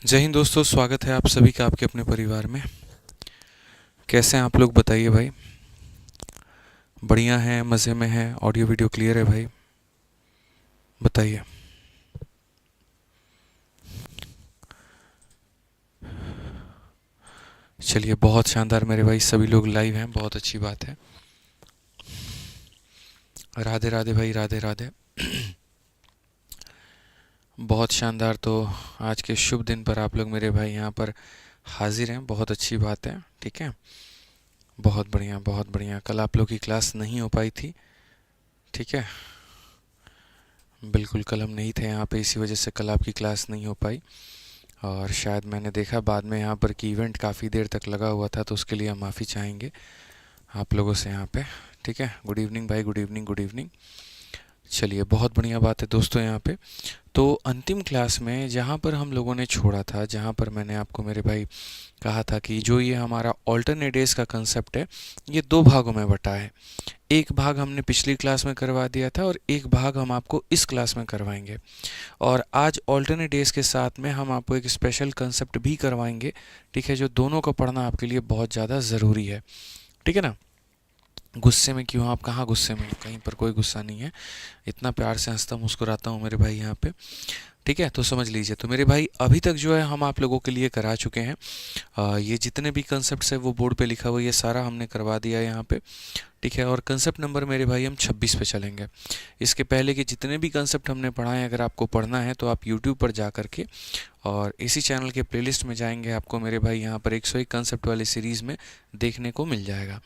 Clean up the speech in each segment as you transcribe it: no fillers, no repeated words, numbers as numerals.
जय हिंद दोस्तों, स्वागत है आप सभी का आपके अपने परिवार में। कैसे हैं आप लोग, बताइए भाई। बढ़िया हैं, मज़े में हैं, ऑडियो वीडियो क्लियर है भाई, बताइए। चलिए, बहुत शानदार मेरे भाई, सभी लोग लाइव हैं, बहुत अच्छी बात है। राधे राधे भाई, राधे राधे। बहुत शानदार। तो आज के शुभ दिन पर आप लोग मेरे भाई यहाँ पर हाजिर हैं, बहुत अच्छी बात है। ठीक है, बहुत बढ़िया बहुत बढ़िया। कल आप लोग की क्लास नहीं हो पाई थी, ठीक है। बिल्कुल, कल हम नहीं थे यहाँ पे, इसी वजह से कल आपकी क्लास नहीं हो पाई। और शायद मैंने देखा बाद में यहाँ पर कि इवेंट काफ़ी देर तक लगा हुआ था, तो उसके लिए हम माफ़ी चाहेंगे आप लोगों से यहाँ पे। ठीक है, गुड इवनिंग भाई, गुड इवनिंग गुड इवनिंग। चलिए, बहुत बढ़िया बात है दोस्तों यहाँ पे। तो अंतिम क्लास में जहाँ पर हम लोगों ने छोड़ा था, जहाँ पर मैंने आपको मेरे भाई कहा था कि जो ये हमारा ऑल्टरनेट डेज का कंसेप्ट है, ये दो भागों में बटा है। एक भाग हमने पिछली क्लास में करवा दिया था और एक भाग हम आपको इस क्लास में करवाएंगे। और आज ऑल्टरनेट डेज के साथ में हम आपको एक स्पेशल कंसेप्ट भी करवाएंगे, ठीक है, जो दोनों को पढ़ना आपके लिए बहुत ज़्यादा ज़रूरी है। ठीक है ना। गुस्से में क्यों, आप कहाँ गुस्से में हो? कहीं पर कोई गुस्सा नहीं है, इतना प्यार से हंसता मुस्कुराता हूँ मेरे भाई यहाँ पे। ठीक है, तो समझ लीजिए। तो मेरे भाई अभी तक जो है हम आप लोगों के लिए करा चुके हैं। ये जितने भी कंसेप्ट्स है वो बोर्ड पे लिखा हुआ है, ये सारा हमने करवा दिया है यहाँ पे। ठीक है, और कंसेप्ट नंबर मेरे भाई हम 26 पे चलेंगे। इसके पहले के जितने भी कंसेप्ट हमने पढ़ाए हैं, अगर आपको पढ़ना है तो आप यूट्यूब पर जा करके और इसी चैनल के प्लेलिस्ट में जाएंगे, आपको मेरे भाई यहाँ पर 101 कंसेप्ट वाली सीरीज़ में देखने को मिल जाएगा।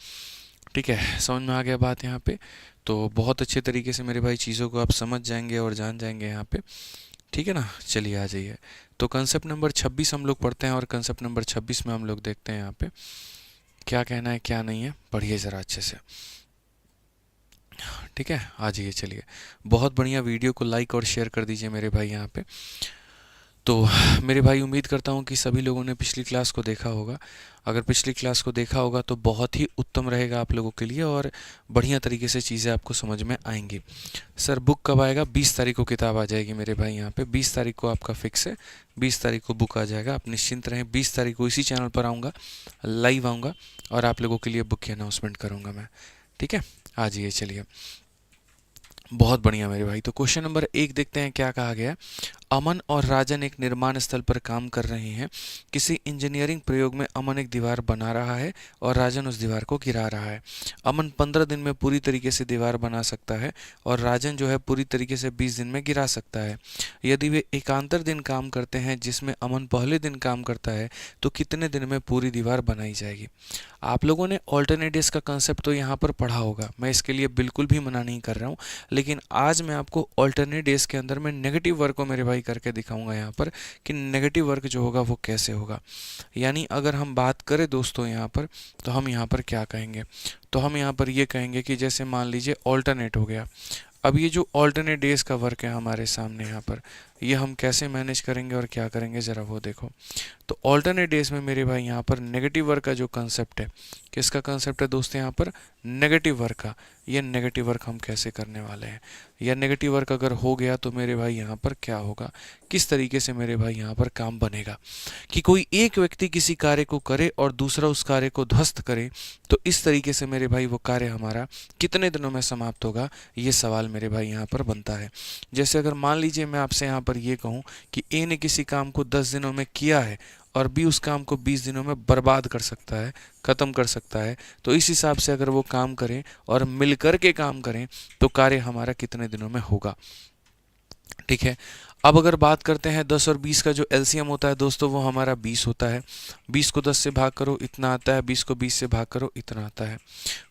ठीक है, समझ में आ गया बात यहाँ पे। तो बहुत अच्छे तरीके से मेरे भाई चीज़ों को आप समझ जाएंगे और जान जाएंगे यहाँ पे। ठीक है ना, चलिए आ जाइए। तो कंसेप्ट नंबर 26 हम लोग पढ़ते हैं और कंसेप्ट नंबर 26 में हम लोग देखते हैं यहाँ पे क्या कहना है क्या नहीं है। पढ़िए ज़रा अच्छे से। ठीक है, आ जाइए। चलिए, बहुत बढ़िया। वीडियो को लाइक और शेयर कर दीजिए मेरे भाई यहाँ पे। तो मेरे भाई उम्मीद करता हूँ कि सभी लोगों ने पिछली क्लास को देखा होगा। अगर पिछली क्लास को देखा होगा तो बहुत ही उत्तम रहेगा आप लोगों के लिए और बढ़िया तरीके से चीज़ें आपको समझ में आएंगी। सर बुक कब आएगा? 20 तारीख को किताब आ जाएगी मेरे भाई यहाँ पे। 20 तारीख को आपका फिक्स है, 20 तारीख को बुक आ जाएगा, आप निश्चिंत रहें। 20 तारीख को इसी चैनल पर आऊँगा, लाइव आऊँगा और आप लोगों के लिए बुक की अनाउंसमेंट करूँगा मैं। ठीक है, आ जाइए। चलिए, बहुत बढ़िया मेरे भाई। तो क्वेश्चन नंबर 1 देखते हैं क्या कहा गया है। अमन और राजन एक निर्माण स्थल पर काम कर रहे हैं। किसी इंजीनियरिंग प्रयोग में अमन एक दीवार बना रहा है और राजन उस दीवार को गिरा रहा है। अमन 15 दिन में पूरी तरीके से दीवार बना सकता है और राजन जो है पूरी तरीके से 20 दिन में गिरा सकता है। यदि वे एकांतर दिन काम करते हैं जिसमें अमन पहले दिन काम करता है, तो कितने दिन में पूरी दीवार बनाई जाएगी? आप लोगों ने ऑल्टरनेटिव्स का कंसेप्ट तो यहाँ पर पढ़ा होगा, मैं इसके लिए बिल्कुल भी मना नहीं कर रहा हूँ। लेकिन आज मैं आपको ऑल्टरनेट डेज के अंदर में नेगेटिव वर्क को मेरे भाई करके दिखाऊंगा यहाँ पर कि नेगेटिव वर्क जो होगा वो कैसे होगा। यानी अगर हम बात करें दोस्तों यहाँ पर, तो हम यहाँ पर क्या कहेंगे? तो हम यहाँ पर ये कहेंगे कि जैसे मान लीजिए ऑल्टरनेट हो गया। अब ये जो ऑल्टरनेट डेज का वर्क है हमारे सामने यहाँ पर, ये हम कैसे मैनेज करेंगे और क्या करेंगे ज़रा वो देखो। तो ऑल्टरनेट डेज में मेरे भाई यहाँ पर नेगेटिव वर्क का जो कंसेप्ट है, किसका कंसेप्ट है दोस्तों यहाँ पर? नेगेटिव वर्क का। ये नेगेटिव वर्क हम कैसे करने वाले हैं, या नेगेटिव वर्क अगर हो गया तो मेरे भाई यहाँ पर क्या होगा, किस तरीके से मेरे भाई यहाँ पर काम बनेगा कि कोई एक व्यक्ति किसी कार्य को करे और दूसरा उस कार्य को ध्वस्त करे, तो इस तरीके से मेरे भाई वो कार्य हमारा कितने दिनों में समाप्त होगा, ये सवाल मेरे भाई यहाँ पर बनता है। जैसे अगर मान लीजिए मैं आपसे यहाँ पर ये कहूँ कि ए ने किसी काम को 10 दिनों में किया है और बी उस काम को 20 दिनों में बर्बाद कर सकता है, ख़त्म कर सकता है, तो इस हिसाब से अगर वो काम करें और मिलकर के काम करें तो कार्य हमारा कितने दिनों में होगा। ठीक है, अब अगर बात करते हैं 10 और 20 का जो एलसीएम होता है दोस्तों, वो हमारा 20 होता है। 20 को 10 से भाग करो इतना आता है, 20 को 20 से भाग करो इतना आता है।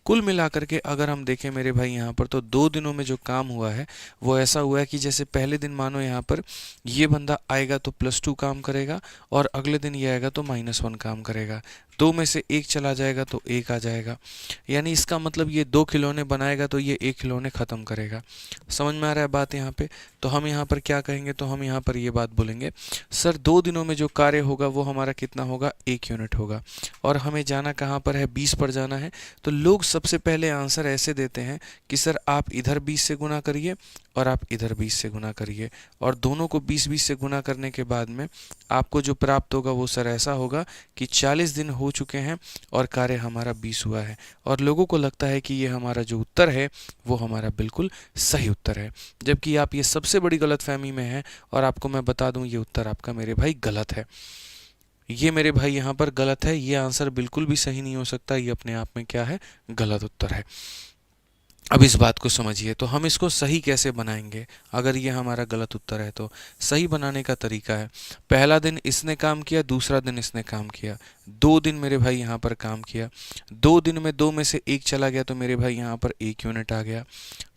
कुल मिलाकर के अगर हम देखें मेरे भाई यहाँ पर, तो 2 दिनों में जो काम हुआ है वो ऐसा हुआ है कि जैसे पहले दिन मानो यहाँ पर ये बंदा आएगा तो +2 काम करेगा और अगले दिन ये आएगा तो -1 काम करेगा। 2 में से 1 चला जाएगा तो 1 आ जाएगा। यानी इसका मतलब ये 2 खिलौने बनाएगा तो ये 1 खिलौने ख़त्म करेगा। समझ में आ रहा है बात यहाँ पे? तो हम यहाँ पर क्या कहेंगे, तो हम यहाँ पर ये बात बोलेंगे, सर 2 दिनों में जो कार्य होगा वो हमारा कितना होगा? 1 यूनिट होगा। और हमें जाना कहाँ पर है? 20 पर जाना है। तो लोग सबसे पहले आंसर ऐसे देते हैं कि सर आप इधर 20 से गुना करिए, और आप इधर 20 से गुना करिए, और दोनों को 20-20 से गुना करने के बाद में आपको जो प्राप्त होगा वो सर ऐसा होगा कि 40 दिन हो चुके हैं और कार्य हमारा 20 हुआ है, और लोगों को लगता है कि ये हमारा जो उत्तर है वो हमारा बिल्कुल सही उत्तर है, जबकि आप ये सबसे बड़ी गलतफहमी में हैं। और आपको मैं बता दूं, ये उत्तर आपका मेरे भाई गलत है। ये मेरे भाई यहाँ पर गलत है, ये आंसर बिल्कुल भी सही नहीं हो सकता, ये अपने आप में क्या है, गलत उत्तर है। अब इस बात को समझिए, तो हम इसको सही कैसे बनाएंगे? अगर ये हमारा गलत उत्तर है तो सही बनाने का तरीका है, पहला दिन इसने काम किया, दूसरा दिन इसने काम किया, 2 दिन मेरे भाई यहाँ पर काम किया, 2 दिन में 2 में से 1 चला गया तो मेरे भाई यहाँ पर 1 यूनिट आ गया।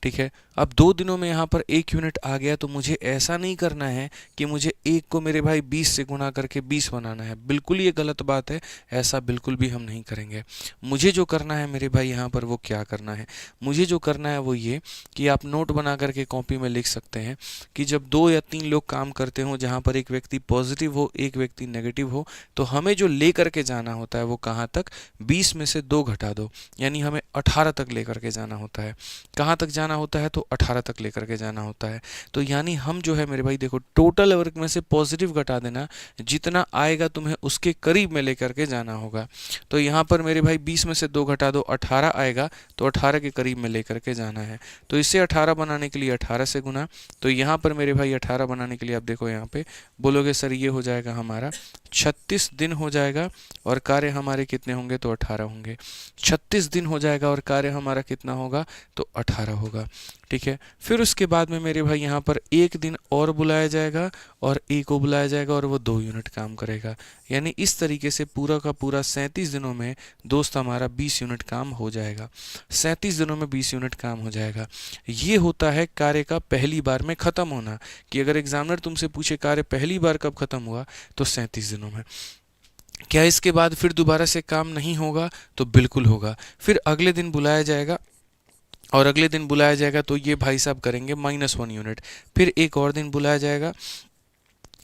ठीक है, अब 2 दिनों में यहाँ पर 1 यूनिट आ गया, तो मुझे ऐसा नहीं करना है कि मुझे 1 को मेरे भाई 20 से गुना करके 20 बनाना है, बिल्कुल ये गलत बात है, ऐसा बिल्कुल भी हम नहीं करेंगे। मुझे जो करना है मेरे भाई यहाँ पर, वो क्या करना है, मुझे जो करना है वो ये कि आप नोट बना करके कॉपी में लिख सकते हैं कि जब 2 या 3 लोग काम करते हों, जहाँ पर एक व्यक्ति पॉजिटिव हो, एक व्यक्ति नेगेटिव हो, तो हमें जो ले करके जाना होता है वो कहाँ तक, 20 में से 2 घटा दो, यानी हमें 18 तक लेकर के जाना होता है। कहाँ तक जाना होता है, तो 18 तक लेकर के जाना होता है। तो यानी हम जो है मेरे भाई, देखो टोटल वर्क में से पॉजिटिव घटा देना, जितना आएगा तुम्हें उसके करीब में लेकर के जाना होगा। तो यहाँ पर मेरे भाई 20 में से 2 घटा दो, 18 आएगा, तो 18 के करीब में लेकर के जाना है। तो इससे 18 बनाने के लिए 18 से गुना, तो यहाँ पर मेरे भाई 18 बनाने के लिए आप देखो यहाँ पे बोलोगे सर ये हो जाएगा हमारा 36 दिन हो जाएगा, और कार्य हमारे कितने होंगे, तो 18 होंगे। 36 दिन हो जाएगा और कार्य हमारा कितना होगा, तो 18 होगा। ठीक है, फिर उसके बाद में मेरे भाई यहाँ पर 1 दिन और बुलाया जाएगा, और ए को बुलाया जाएगा, और वो 2 यूनिट काम करेगा। यानी इस तरीके से पूरा का पूरा 37 दिनों में दोस्त हमारा 20 यूनिट काम हो जाएगा। 37 दिनों में 20 यूनिट काम हो जाएगा। ये होता है कार्य का पहली बार में ख़त्म होना, कि अगर एग्जामिनर तुमसे पूछे कार्य पहली बार कब ख़त्म हुआ, तो 37 दिनों में। क्या इसके बाद फिर दोबारा से काम नहीं होगा, तो बिल्कुल होगा। फिर अगले दिन बुलाया जाएगा, और अगले दिन बुलाया जाएगा तो ये भाई साहब करेंगे -1 यूनिट। फिर एक और दिन बुलाया जाएगा,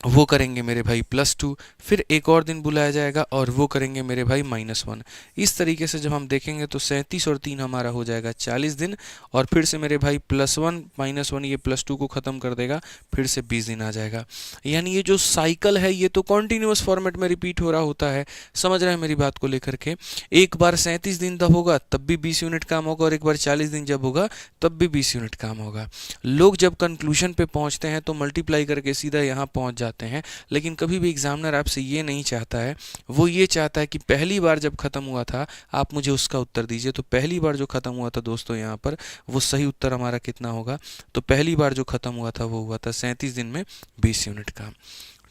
वो करेंगे मेरे भाई +2। फिर एक और दिन बुलाया जाएगा और वो करेंगे मेरे भाई -1। इस तरीके से जब हम देखेंगे तो 37 और 3 हमारा हो जाएगा 40 दिन, और फिर से मेरे भाई +1 -1 ये +2 को ख़त्म कर देगा, फिर से 20 दिन आ जाएगा। यानी ये जो साइकिल है ये तो कॉन्टिन्यूस फॉर्मेट में रिपीट हो रहा होता है। समझ रहे हैं मेरी बात को लेकर के? एक बार 37 दिन तब होगा तब भी 20 यूनिट काम होगा, और एक बार 40 दिन जब होगा तब भी 20 यूनिट काम होगा। लोग जब कंक्लूजन पे पहुंचते हैं तो मल्टीप्लाई करके सीधा यहाँ पहुंच जाते हैं, लेकिन कभी भी एग्जामिनर आपसे ये नहीं चाहता है, वो ये चाहता है कि पहली बार जब खत्म हुआ था आप मुझे उसका उत्तर दीजिए। तो पहली बार जो खत्म हुआ था दोस्तों यहाँ पर, वो सही उत्तर हमारा कितना होगा, तो पहली बार जो खत्म हुआ था वो हुआ था 37 दिन में 20 यूनिट काम।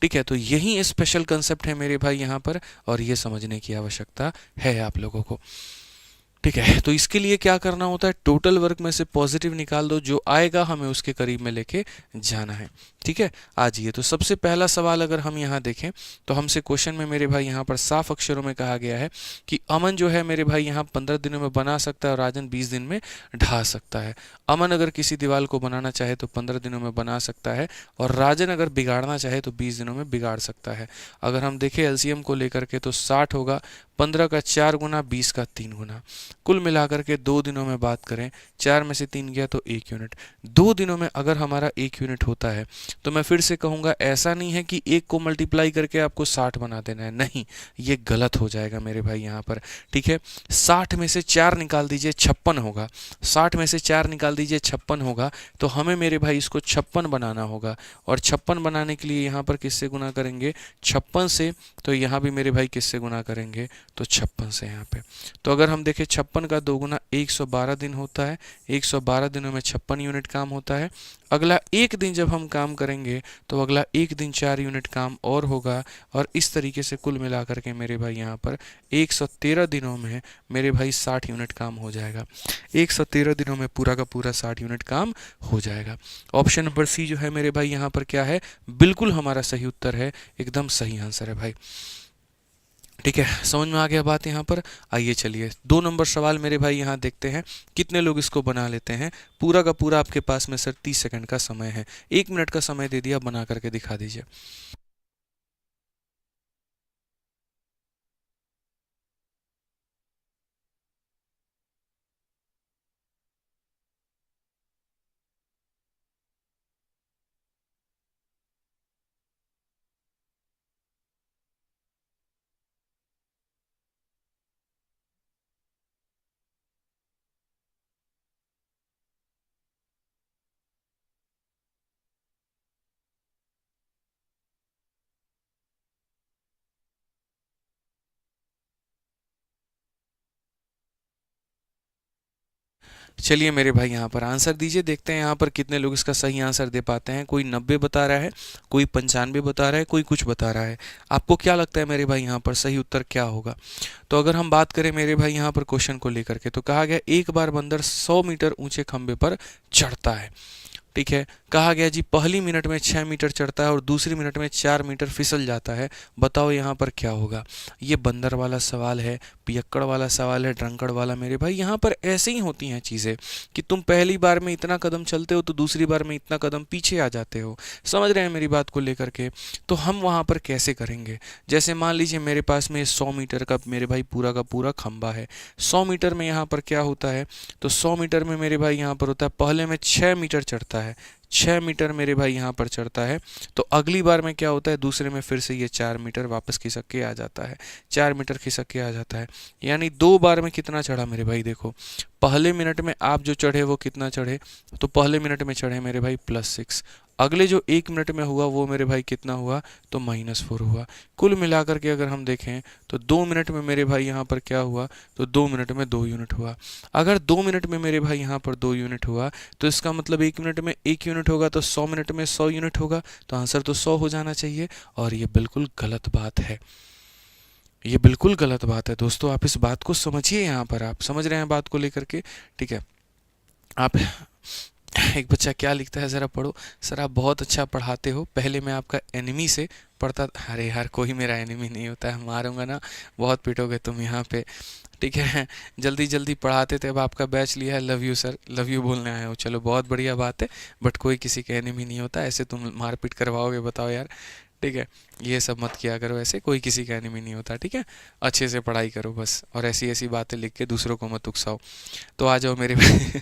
ठीक है, तो यही स्पेशल कंसेप्ट है मेरे भाई यहाँ पर, और ये समझने की आवश्यकता है आप लोगों को। ठीक है, तो इसके लिए क्या करना होता है, टोटल वर्क में से पॉजिटिव निकाल दो, जो आएगा हमें उसके करीब में लेके जाना है। ठीक है, आ जाइए। तो सबसे पहला सवाल अगर हम यहाँ देखें तो हमसे क्वेश्चन में मेरे भाई यहाँ पर साफ अक्षरों में कहा गया है कि अमन जो है मेरे भाई यहाँ 15 दिनों में बना सकता है और राजन 20 दिन में ढा सकता है। अमन अगर किसी दीवार को बनाना चाहे तो 15 दिनों में बना सकता है, और राजन अगर बिगाड़ना चाहे तो 20 दिनों में बिगाड़ सकता है। अगर हम देखें एलसीएम को लेकर के तो 60 होगा, 15 का 4 गुना, 20 का 3 गुना। कुल मिलाकर के 2 दिनों में बात करें, 4 में से 3 गया तो 1 यूनिट। 2 दिनों में अगर हमारा 1 यूनिट होता है तो मैं फिर से कहूँगा ऐसा नहीं है कि 1 को मल्टीप्लाई करके आपको 60 बना देना है, नहीं, ये गलत हो जाएगा मेरे भाई यहाँ पर। ठीक है, 60 में से 4 निकाल दीजिए 56 होगा, 60 में से 4 निकाल दीजिए 56 होगा, तो हमें मेरे भाई इसको 56 बनाना होगा। और 56 बनाने के लिए यहाँ पर किससे गुना करेंगे, 56 से, तो यहाँ भी मेरे भाई किससे गुना करेंगे, तो 56 से यहाँ पे। तो अगर हम देखें 56 का 2 गुना 112 दिन होता है, 112 दिनों में 56 यूनिट काम होता है। अगला एक दिन जब हम काम करेंगे तो अगला एक दिन 4 यूनिट काम और होगा, और इस तरीके से कुल मिलाकर के मेरे भाई यहाँ पर 113 दिनों में मेरे भाई 60 यूनिट काम हो जाएगा। 113 दिनों में पूरा का पूरा 60 यूनिट काम हो जाएगा। ऑप्शन नंबर सी जो है मेरे भाई यहाँ पर क्या है, बिल्कुल हमारा सही उत्तर है, एकदम सही आंसर है भाई। ठीक है, समझ में आ गया बात यहाँ पर। आइए चलिए 2 नंबर सवाल मेरे भाई यहाँ देखते हैं कितने लोग इसको बना लेते हैं। पूरा का पूरा आपके पास में सर 30 सेकंड का समय है, 1 मिनट का समय दे दिया, बना करके दिखा दीजिए। चलिए मेरे भाई यहाँ पर आंसर दीजिए, देखते हैं यहाँ पर कितने लोग इसका सही आंसर दे पाते हैं। कोई 90 बता रहा है, कोई 95 बता रहा है, कोई कुछ बता रहा है। आपको क्या लगता है मेरे भाई यहाँ पर सही उत्तर क्या होगा? तो अगर हम बात करें मेरे भाई यहाँ पर क्वेश्चन को लेकर के, तो कहा गया एक बार बंदर 100 मीटर ऊंचे खंबे पर चढ़ता है। ठीक है, कहा गया जी पहली मिनट में 6 मीटर चढ़ता है और दूसरी मिनट में 4 मीटर फिसल जाता है। बताओ यहाँ पर क्या होगा? ये बंदर वाला सवाल है, पियक्कड़ वाला सवाल है, ड्रंकड़ वाला। मेरे भाई यहाँ पर ऐसे ही होती हैं चीज़ें कि तुम पहली बार में इतना कदम चलते हो तो दूसरी बार में इतना कदम पीछे आ जाते हो। समझ रहे हैं मेरी बात को लेकर के? तो हम वहाँ पर कैसे करेंगे? जैसे मान लीजिए मेरे पास में 100 मीटर का मेरे भाई पूरा का पूरा खंबा है। 100 मीटर में यहाँ पर क्या होता है? तो 100 मीटर में मेरे भाई यहाँ पर होता है, पहले में 6 मीटर चढ़ता है, 6 मीटर मेरे भाई यहाँ पर चढ़ता है। तो अगली बार में क्या होता है? दूसरे में फिर से ये 4 मीटर वापस खिसक के आ जाता है, 4 मीटर खिसक के आ जाता है। यानी 2 बार में कितना चढ़ा मेरे भाई? देखो पहले मिनट में आप जो चढ़े वो कितना चढ़े? तो पहले मिनट में चढ़े मेरे भाई +6। अगले जो 1 मिनट में हुआ वो मेरे भाई कितना हुआ? तो -4 हुआ। कुल मिलाकर के अगर हम देखें तो 2 मिनट में मेरे भाई यहाँ पर क्या हुआ? तो 2 मिनट में 2 यूनिट हुआ। अगर 2 मिनट में मेरे भाई यहाँ पर 2 यूनिट हुआ तो इसका मतलब 1 मिनट में 1 यूनिट होगा, तो 100 मिनट में 100 यूनिट होगा। तो आंसर तो 100 हो जाना चाहिए, और ये बिल्कुल गलत बात है। ये बिल्कुल गलत बात है दोस्तों, आप इस बात को समझिए। यहाँ पर आप समझ रहे हैं बात को लेकर के? ठीक है, आप एक बच्चा क्या लिखता है ज़रा पढ़ो। सर आप बहुत अच्छा पढ़ाते हो, पहले मैं आपका एनिमी से पढ़ता। अरे यार कोई मेरा एनिमी नहीं होता है, मारूंगा ना, बहुत पिटोगे तुम यहाँ पे। ठीक है, जल्दी जल्दी पढ़ाते थे, अब आपका बैच लिया है। Love you sir, love you बोलने आए हो, चलो बहुत बढ़िया बात है। बट कोई किसी का एनिमी नहीं होता, ऐसे तुम मारपीट करवाओगे बताओ यार। ठीक है, ये सब मत किया करो, ऐसे कोई किसी का एनिमी नहीं होता। ठीक है, अच्छे से पढ़ाई करो बस, और ऐसी ऐसी बातें लिख के दूसरों को मत उकसाओ। तो आ जाओ मेरे भाई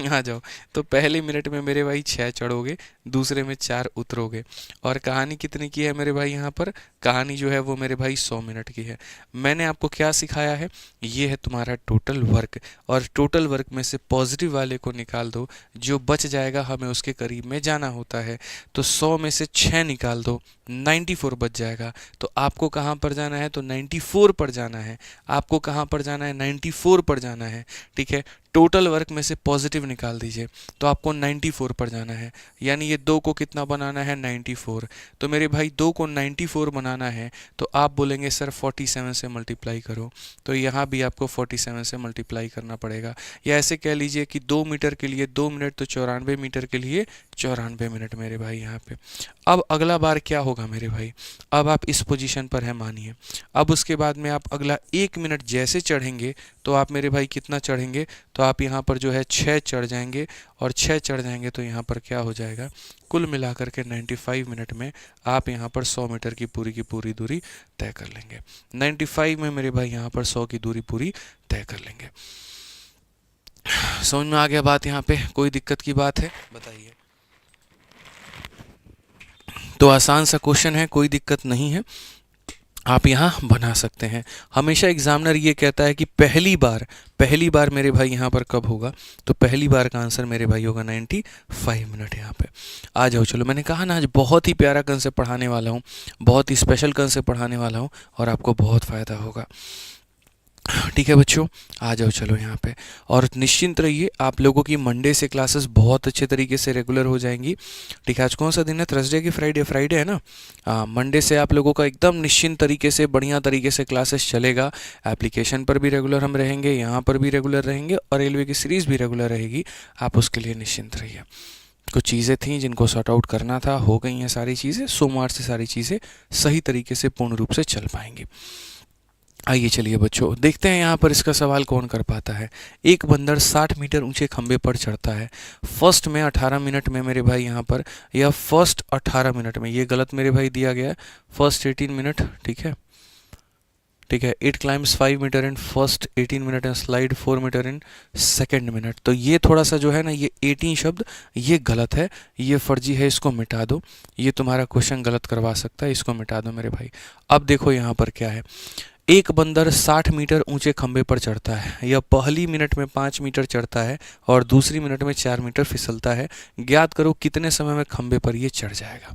आ जाओ। तो पहले मिनट में मेरे भाई 6 चढ़ोगे, दूसरे में 4 उतरोगे। और कहानी कितने की है मेरे भाई? यहाँ पर कहानी जो है वो मेरे भाई 100 मिनट की है। मैंने आपको क्या सिखाया है? ये है तुम्हारा टोटल वर्क, और टोटल वर्क में से पॉजिटिव वाले को निकाल दो, जो बच जाएगा हमें उसके करीब में जाना होता है। तो 100 में से 6 निकाल दो, 94 बच जाएगा। तो आपको कहाँ पर जाना है? तो 94 पर जाना है। आपको कहाँ पर जाना है? 94 पर जाना है। ठीक है, टोटल वर्क में से पॉजिटिव निकाल दीजिए, तो आपको 94 पर जाना है। यानी ये 2 को कितना बनाना है? 94। तो मेरे भाई 2 को 94 बनाना है, तो आप बोलेंगे सर 47 से मल्टीप्लाई करो। तो यहाँ भी आपको 47 से मल्टीप्लाई करना पड़ेगा। या ऐसे कह लीजिए कि 2 मीटर के लिए 2 मिनट, तो 94 मीटर के लिए 94 मिनट मेरे भाई यहाँ पे। अब अगला बार क्या होगा मेरे भाई? अब आप इस पोजीशन पर है मानिए। अब उसके बाद में आप अगला 1 मिनट जैसे चढ़ेंगे, तो आप मेरे भाई कितना चढ़ेंगे? तो आप यहाँ पर जो है 6 चढ़ जाएंगे, और 6 चढ़ जाएंगे तो यहाँ पर क्या हो जाएगा? कुल मिलाकर के 95 मिनट में आप यहाँ पर 100 मीटर की पूरी दूरी तय कर लेंगे। 95 में मेरे भाई यहाँ पर 100 की दूरी पूरी तय कर लेंगे। समझ में आ गया बात? यहाँ पे कोई दिक्कत की बात है बताइए? तो आसान सा क्वेश्चन है, कोई दिक्कत नहीं है, आप यहाँ बना सकते हैं। हमेशा एग्जामिनर ये कहता है कि पहली बार मेरे भाई यहाँ पर कब होगा? तो पहली बार का आंसर मेरे भाई होगा 95 मिनट। यहाँ पे आ जाओ। चलो, मैंने कहा ना आज बहुत ही प्यारा कंसेप्ट पढ़ाने वाला हूँ, बहुत ही स्पेशल कंसेप्ट पढ़ाने वाला हूँ, और आपको बहुत फ़ायदा होगा। ठीक है बच्चों, आ जाओ चलो यहाँ पे। और निश्चिंत रहिए, आप लोगों की मंडे से क्लासेस बहुत अच्छे तरीके से रेगुलर हो जाएंगी। ठीक है, आज कौन सा दिन है? थर्सडे की फ्राइडे है ना? हाँ, मंडे से आप लोगों का एकदम निश्चिंत तरीके से, बढ़िया तरीके से क्लासेस चलेगा। एप्लीकेशन पर भी रेगुलर हम रहेंगे, यहाँ पर भी रेगुलर रहेंगे, और रेलवे की सीरीज़ भी रेगुलर रहेगी। आप उसके लिए निश्चिंत रहिए। कुछ चीज़ें थी जिनको सॉर्ट आउट करना था, हो गई हैं सारी चीज़ें। सोमवार से सारी चीज़ें सही तरीके से पूर्ण रूप से चल पाएंगी। आइए चलिए बच्चों, देखते हैं यहाँ पर इसका सवाल कौन कर पाता है। एक बंदर 60 मीटर ऊंचे खंबे पर चढ़ता है। फर्स्ट में 18 मिनट में मेरे भाई यहाँ पर, या फर्स्ट 18 मिनट में, ये गलत मेरे भाई दिया गया है। फर्स्ट 18 मिनट, ठीक है, ठीक है। It climbs 5 metre in first 18 minute and slide 4 metre in second minute. तो ये थोड़ा सा जो है ना, ये 18 शब्द ये गलत है, ये फर्जी है, इसको मिटा दो। ये तुम्हारा क्वेश्चन गलत करवा सकता है, इसको मिटा दो मेरे भाई। अब देखो यहाँ पर क्या है। एक बंदर 60 मीटर ऊंचे खंबे पर चढ़ता है। यह पहली मिनट में 5 मीटर चढ़ता है और दूसरी मिनट में 4 मीटर फिसलता है। ज्ञात करो कितने समय में खंबे पर यह चढ़ जाएगा।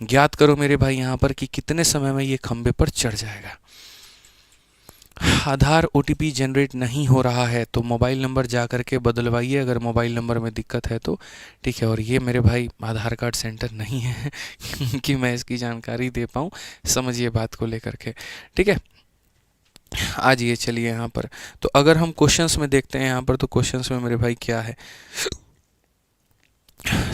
ज्ञात करो मेरे भाई यहाँ पर कि कितने समय में ये खंबे पर चढ़ जाएगा। आधार ओटीपी जनरेट नहीं हो रहा है तो मोबाइल नंबर जा कर के बदलवाइए, अगर मोबाइल नंबर में दिक्कत है तो। ठीक है, और ये मेरे भाई आधार कार्ड सेंटर नहीं है कि मैं इसकी जानकारी दे पाऊँ, समझिए बात को लेकर के। ठीक है, आज ये चलिए यहाँ पर, तो अगर हम क्वेश्चंस में देखते हैं यहाँ पर, तो क्वेश्चंस में मेरे भाई क्या है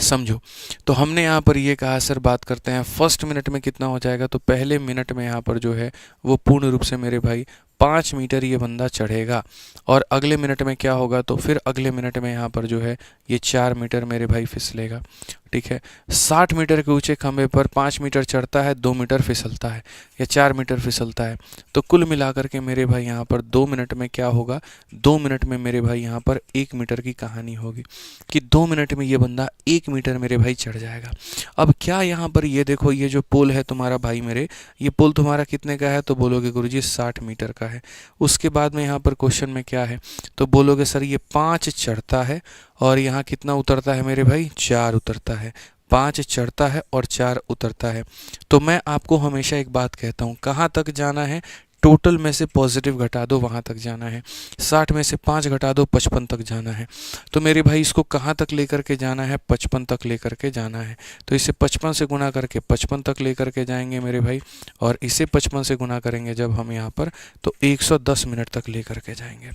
समझो। तो हमने यहाँ पर ये कहा सर बात करते हैं फर्स्ट मिनट में कितना हो जाएगा, तो पहले मिनट में यहाँ पर जो है वो पूर्ण रूप से मेरे भाई 5 मीटर ये बंदा चढ़ेगा, और अगले मिनट में क्या होगा, तो फिर अगले मिनट में यहाँ पर जो है ये 4 मीटर मेरे भाई फिसलेगा। ठीक है, 60 मीटर के ऊंचे खंभे पर 5 मीटर चढ़ता है, 2 मीटर फिसलता है या 4 मीटर फिसलता है, तो कुल मिलाकर के मेरे भाई यहाँ पर 2 मिनट में क्या होगा, 2 मिनट में मेरे भाई यहाँ पर 1 मीटर की कहानी होगी कि 2 मिनट में ये बंदा 1 मीटर मेरे भाई चढ़ जाएगा। अब क्या यहाँ पर ये देखो, ये जो पोल है तुम्हारा भाई मेरे, ये पोल तुम्हारा कितने का है, तो बोलोगे गुरुजी 60 मीटर का है। उसके बाद में यहाँ पर क्वेश्चन में क्या है, तो बोलोगे सर ये 5 चढ़ता है और यहाँ कितना उतरता है मेरे भाई, 4 उतरता है। 5 चढ़ता है और 4 उतरता है। तो मैं आपको हमेशा एक बात कहता हूँ, कहाँ तक जाना है, टोटल में से पॉजिटिव घटा दो वहाँ तक जाना है। 60 में से 5 घटा दो, 55 तक जाना है। तो मेरे भाई इसको कहाँ तक लेकर के जाना है, 55 तक लेकर के जाना है। तो इसे 55 से गुना करके 55 तक लेकर के जाएंगे मेरे भाई, और इसे 55 से गुना करेंगे जब हम यहाँ पर, तो 110 मिनट तक लेकर के जाएंगे।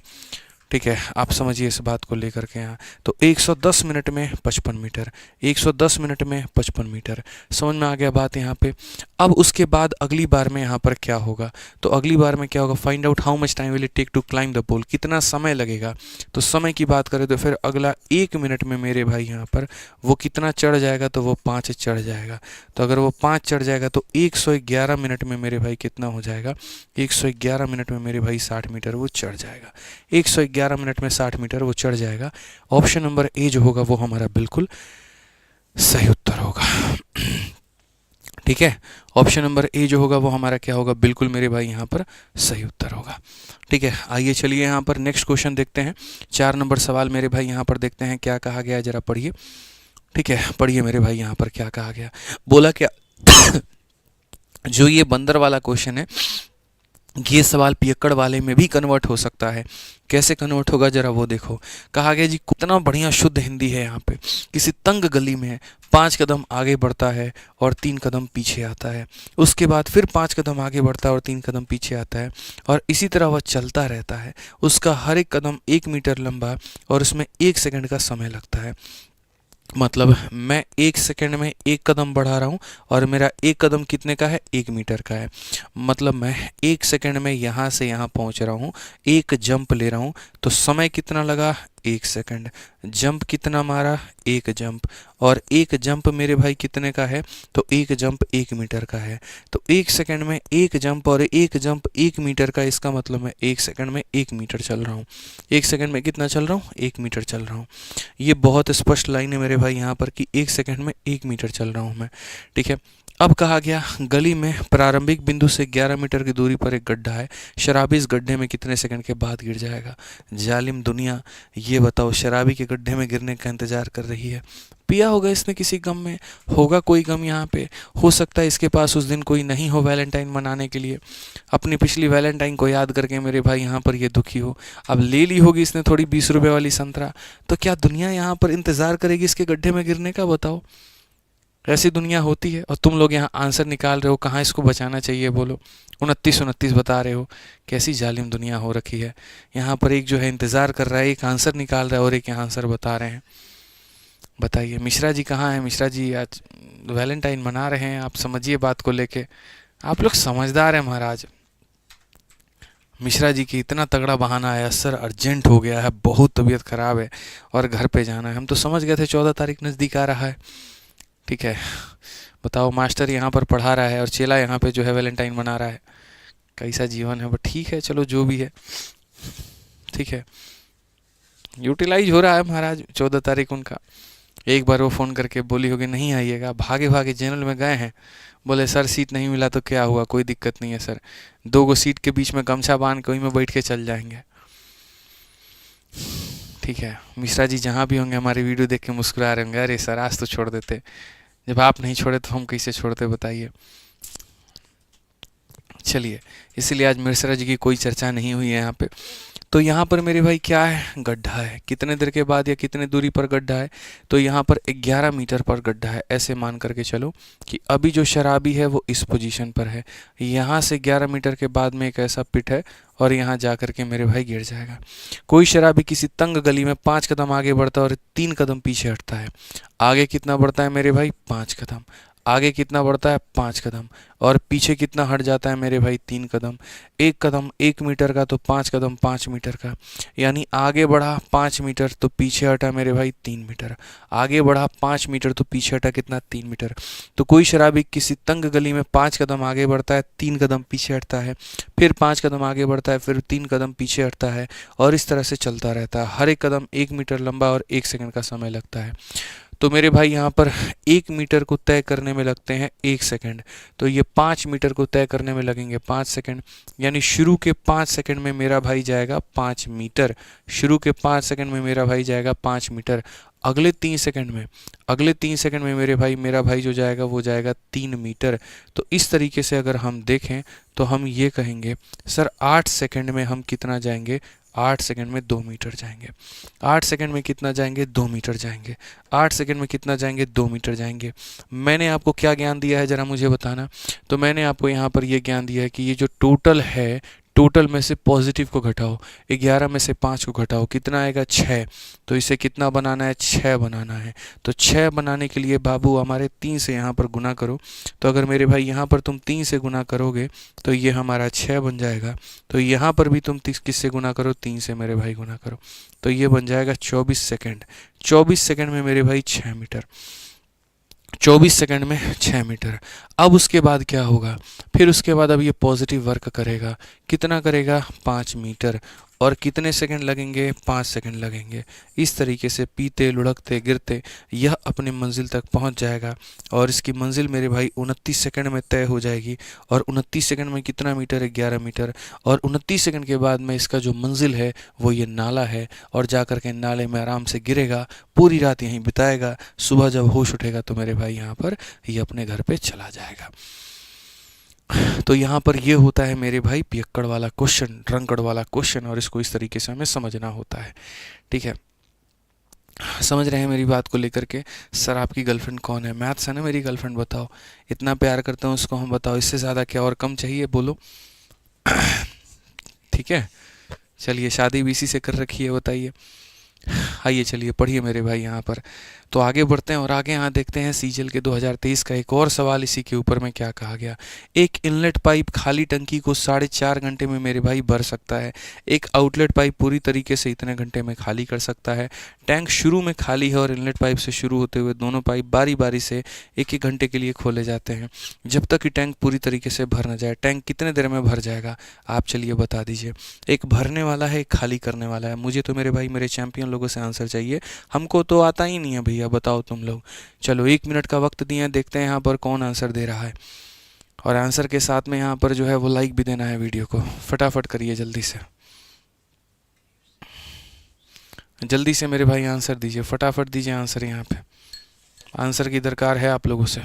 ठीक है, आप समझिए इस बात को लेकर के यहाँ, तो 110 मिनट में 55 मीटर, 110 मिनट में 55 मीटर, समझ में आ गया बात यहाँ पे। अब उसके बाद अगली बार में यहाँ पर क्या होगा, तो अगली बार में क्या होगा, find out how much time will it take to climb the pole, कितना समय लगेगा। तो समय की बात करें तो फिर अगला 1 मिनट में मेरे भाई यहाँ पर वो कितना चढ़ जाएगा, तो वो 5 चढ़ जाएगा। तो अगर वो 5 चढ़ जाएगा तो 111 मिनट में मेरे भाई कितना हो जाएगा, 111 मिनट में मेरे भाई 60 मीटर वो चढ़ जाएगा। 111 मिनट में 60 मीटर वो चढ़ जाएगा। ऑप्शन नंबर ए जो होगा वो हमारा बिल्कुल सही उत्तर होगा। ठीक है, ऑप्शन नंबर ए जो होगा वो हमारा क्या होगा, बिल्कुल मेरे भाई यहाँ पर सही उत्तर होगा। ठीक है, आइए चलिए यहाँ पर नेक्स्ट क्वेश्चन देखते हैं। 4 नंबर सवाल मेरे भाई यहाँ पर देखते हैं क्या कहा गया है, जरा पढ़िए। ठीक है, पढ़िए मेरे भाई यहाँ पर क्या कहा गया, बोला क्या जो ये बंदर वाला क्वेश्चन है, ये सवाल पियक्कड़ वाले में भी कन्वर्ट हो सकता है। कैसे कन्वर्ट होगा जरा वो देखो। कहा गया जी कितना बढ़िया शुद्ध हिंदी है यहाँ पे, किसी तंग गली में 5 कदम आगे बढ़ता है और 3 कदम पीछे आता है, उसके बाद फिर 5 कदम आगे बढ़ता है और 3 कदम पीछे आता है, और इसी तरह वह चलता रहता है। उसका हर एक कदम 1 मीटर लंबा और उसमें 1 सेकंड का समय लगता है। मतलब मैं 1 सेकंड में 1 कदम बढ़ा रहा हूँ और मेरा 1 कदम कितने का है, 1 मीटर का है। मतलब मैं 1 सेकंड में यहाँ से यहाँ पहुँच रहा हूँ, 1 जंप ले रहा हूँ, तो समय कितना लगा, 1 सेकंड। जंप कितना मारा, 1 जंप, और 1 जंप मेरे भाई कितने का है, तो 1 जंप 1 मीटर का है। तो 1 सेकंड में 1 जंप और 1 जंप 1 मीटर का, इसका मतलब मैं 1 सेकंड में 1 मीटर चल रहा हूँ। 1 सेकंड में कितना चल रहा हूँ, 1 मीटर चल रहा हूँ। ये बहुत स्पष्ट लाइन है मेरे भाई यहाँ पर कि 1 सेकंड में 1 मीटर चल रहा हूँ मैं। ठीक है, अब कहा गया गली में प्रारंभिक बिंदु से 11 मीटर की दूरी पर एक गड्ढा है, शराबी इस गड्ढे में कितने सेकंड के बाद गिर जाएगा। जालिम दुनिया, ये बताओ शराबी के गड्ढे में गिरने का इंतजार कर रही है। पिया होगा इसने किसी गम में, होगा कोई गम यहाँ पे, हो सकता है इसके पास उस दिन कोई नहीं हो वैलेंटाइन मनाने के लिए, अपनी पिछली वैलेंटाइन को याद करके मेरे भाई यहाँ पर ये दुखी हो। अब ले ली होगी इसने थोड़ी 20 रुपये वाली संतरा, तो क्या दुनिया यहाँ पर इंतज़ार करेगी इसके गड्ढे में गिरने का, बताओ। ऐसी दुनिया होती है, और तुम लोग यहाँ आंसर निकाल रहे हो कहाँ इसको बचाना चाहिए, बोलो 29 बता रहे हो। कैसी जालिम दुनिया हो रखी है, यहाँ पर एक जो है इंतज़ार कर रहा है, एक आंसर निकाल रहा है और एक यहाँ आंसर बता रहे हैं। बताइए मिश्रा जी कहाँ हैं, मिश्रा जी आज वैलेंटाइन मना रहे हैं, आप समझिए बात को लेके, आप लोग समझदार हैं महाराज। मिश्रा जी की इतना तगड़ा बहाना आया, सर अर्जेंट हो गया है, बहुत तबीयत ख़राब है और घर पे जाना है। हम तो समझ गए थे 14 तारीख नज़दीक आ रहा है। ठीक है, बताओ मास्टर यहाँ पर पढ़ा रहा है और चेला यहाँ पे जो है वैलेंटाइन मना रहा है, कैसा जीवन है। बट ठीक है, चलो जो भी है, ठीक है, यूटिलाइज हो रहा है महाराज। 14 तारीख उनका, एक बार वो फ़ोन करके बोली होगी नहीं आइएगा, भागे भागे जनरल में गए हैं, बोले सर सीट नहीं मिला तो क्या हुआ, कोई दिक्कत नहीं है सर, 2 सीट के बीच में गमछा बांध के वहीं में बैठ के चल जाएंगे। ठीक है, मिश्रा जी जहाँ भी होंगे हमारी वीडियो देख के मुस्कुरा रहे होंगे, अरे सर आज तो छोड़ देते, जब आप नहीं छोड़े तो हम कैसे छोड़ते बताइए। चलिए, इसीलिए आज मिश्रा जी की कोई चर्चा नहीं हुई है यहाँ पे। तो यहाँ पर मेरे भाई क्या है, गड्ढा है। कितने देर के बाद या कितने दूरी पर गड्ढा है, तो यहाँ पर 11 मीटर पर गड्ढा है। ऐसे मान करके चलो कि अभी जो शराबी है वो इस पोजीशन पर है, यहाँ से 11 मीटर के बाद में एक ऐसा पिट है और यहाँ जा कर के मेरे भाई गिर जाएगा। कोई शराबी किसी तंग गली में 5 कदम आगे बढ़ता है और 3 कदम पीछे हटता है। आगे कितना बढ़ता है मेरे भाई, 5 कदम। आगे कितना बढ़ता है, 5 कदम। और पीछे कितना हट जाता है मेरे भाई, 3 कदम। 1 कदम 1 मीटर का, तो 5 कदम 5 मीटर का। यानी आगे बढ़ा 5 मीटर तो पीछे हटा मेरे भाई 3 मीटर। आगे बढ़ा 5 मीटर तो पीछे हटा कितना, 3 मीटर। तो कोई शराबी किसी तंग गली में 5 कदम आगे बढ़ता है, 3 कदम पीछे हटता है, फिर 5 कदम आगे बढ़ता है, फिर 3 कदम पीछे हटता है, और इस तरह से चलता रहता है। हर एक कदम 1 मीटर लंबा और 1 सेकंड का समय लगता है। तो मेरे भाई यहाँ पर 1 मीटर को तय करने में लगते हैं 1 सेकंड। तो ये 5 मीटर को तय करने में लगेंगे 5 सेकंड। यानी शुरू के 5 सेकंड में मेरा भाई जाएगा 5 मीटर। शुरू के 5 सेकंड में मेरा भाई जाएगा 5 मीटर। अगले 3 सेकंड में मेरा भाई जो जाएगा वो जाएगा 3 मीटर। तो इस तरीके से अगर हम देखें तो हम ये कहेंगे सर 8 सेकंड में हम कितना जाएंगे, 8 सेकंड में 2 मीटर जाएंगे। 8 सेकंड में कितना जाएंगे, 2 मीटर जाएंगे। 8 सेकंड में कितना जाएंगे, 2 मीटर जाएंगे। मैंने आपको क्या ज्ञान दिया है ज़रा मुझे बताना। तो मैंने आपको यहाँ पर ये ज्ञान दिया है कि ये जो टोटल है, टोटल में से पॉजिटिव को घटाओ, 11 में से 5 को घटाओ, कितना आएगा, 6। तो इसे कितना बनाना है, 6 बनाना है। तो 6 बनाने के लिए बाबू हमारे 3 से यहाँ पर गुना करो। तो अगर मेरे भाई यहाँ पर तुम 3 से गुना करोगे तो ये हमारा 6 बन जाएगा। तो यहाँ पर भी तुम किससे गुना करो, 3 से मेरे भाई गुना करो। तो ये बन जाएगा 24 सेकंड। 24 सेकंड में मेरे भाई 6 मीटर। 24 सेकंड में 6 मीटर। अब उसके बाद क्या होगा, फिर उसके बाद अब ये पॉजिटिव वर्क करेगा। कितना करेगा, 5 मीटर। और कितने सेकंड लगेंगे, 5 सेकंड लगेंगे। इस तरीके से पीते लुढ़कते गिरते यह अपनी मंजिल तक पहुंच जाएगा। और इसकी मंजिल मेरे भाई 29 सेकंड में तय हो जाएगी। और 29 सेकंड में कितना मीटर है, 11 मीटर। और 29 सेकंड के बाद में इसका जो मंजिल है वो ये नाला है, और जा कर के नाले में आराम से गिरेगा, पूरी रात यहीं बिताएगा। सुबह जब होश उठेगा तो मेरे भाई यहाँ पर ये अपने घर पे चला जाएगा। तो यहाँ पर ये होता है मेरे भाई पियक्कड़ वाला क्वेश्चन, रंकड़ वाला क्वेश्चन, और इसको इस तरीके से हमें समझना होता है। ठीक है, समझ रहे हैं मेरी बात को लेकर के। सर आपकी गर्लफ्रेंड कौन है, मैथ्स है ना मेरी गर्लफ्रेंड, बताओ। इतना प्यार करते हैं उसको हम, बताओ इससे ज़्यादा क्या और कम चाहिए, बोलो। ठीक है, चलिए शादी भी इसी से कर रखी है, बताइए। आइए चलिए पढ़िए मेरे भाई यहाँ पर। तो आगे बढ़ते हैं और आगे यहाँ देखते हैं सीजल के 2023 का एक और सवाल इसी के ऊपर में क्या कहा गया। एक इनलेट पाइप खाली टंकी को 4.5 घंटे में मेरे भाई भर सकता है। एक आउटलेट पाइप पूरी तरीके से इतने घंटे में खाली कर सकता है। टैंक शुरू में खाली है और इनलेट पाइप से शुरू होते हुए दोनों पाइप बारी बारी से 1-1 घंटे के लिए खोले जाते हैं, जब तक कि टैंक पूरी तरीके से भर न जाए। टैंक कितने देर में भर जाएगा, आप चलिए बता दीजिए। एक भरने वाला है, एक खाली करने वाला है। मुझे तो मेरे भाई मेरे चैंपियन लोगों से आंसर चाहिए, हमको तो आता ही नहीं है भैया, बताओ तुम लोग। चलो 1 मिनट का वक्त दिए, देखते हैं यहाँ पर कौन आंसर दे रहा है। और आंसर के साथ में यहाँ पर जो है वो लाइक भी देना है वीडियो को, फटाफट करिए जल्दी से मेरे भाई आंसर दीजिए, फटाफट दीजिए आंसर। यहाँ पे आंसर की दरकार है आप लोगों से।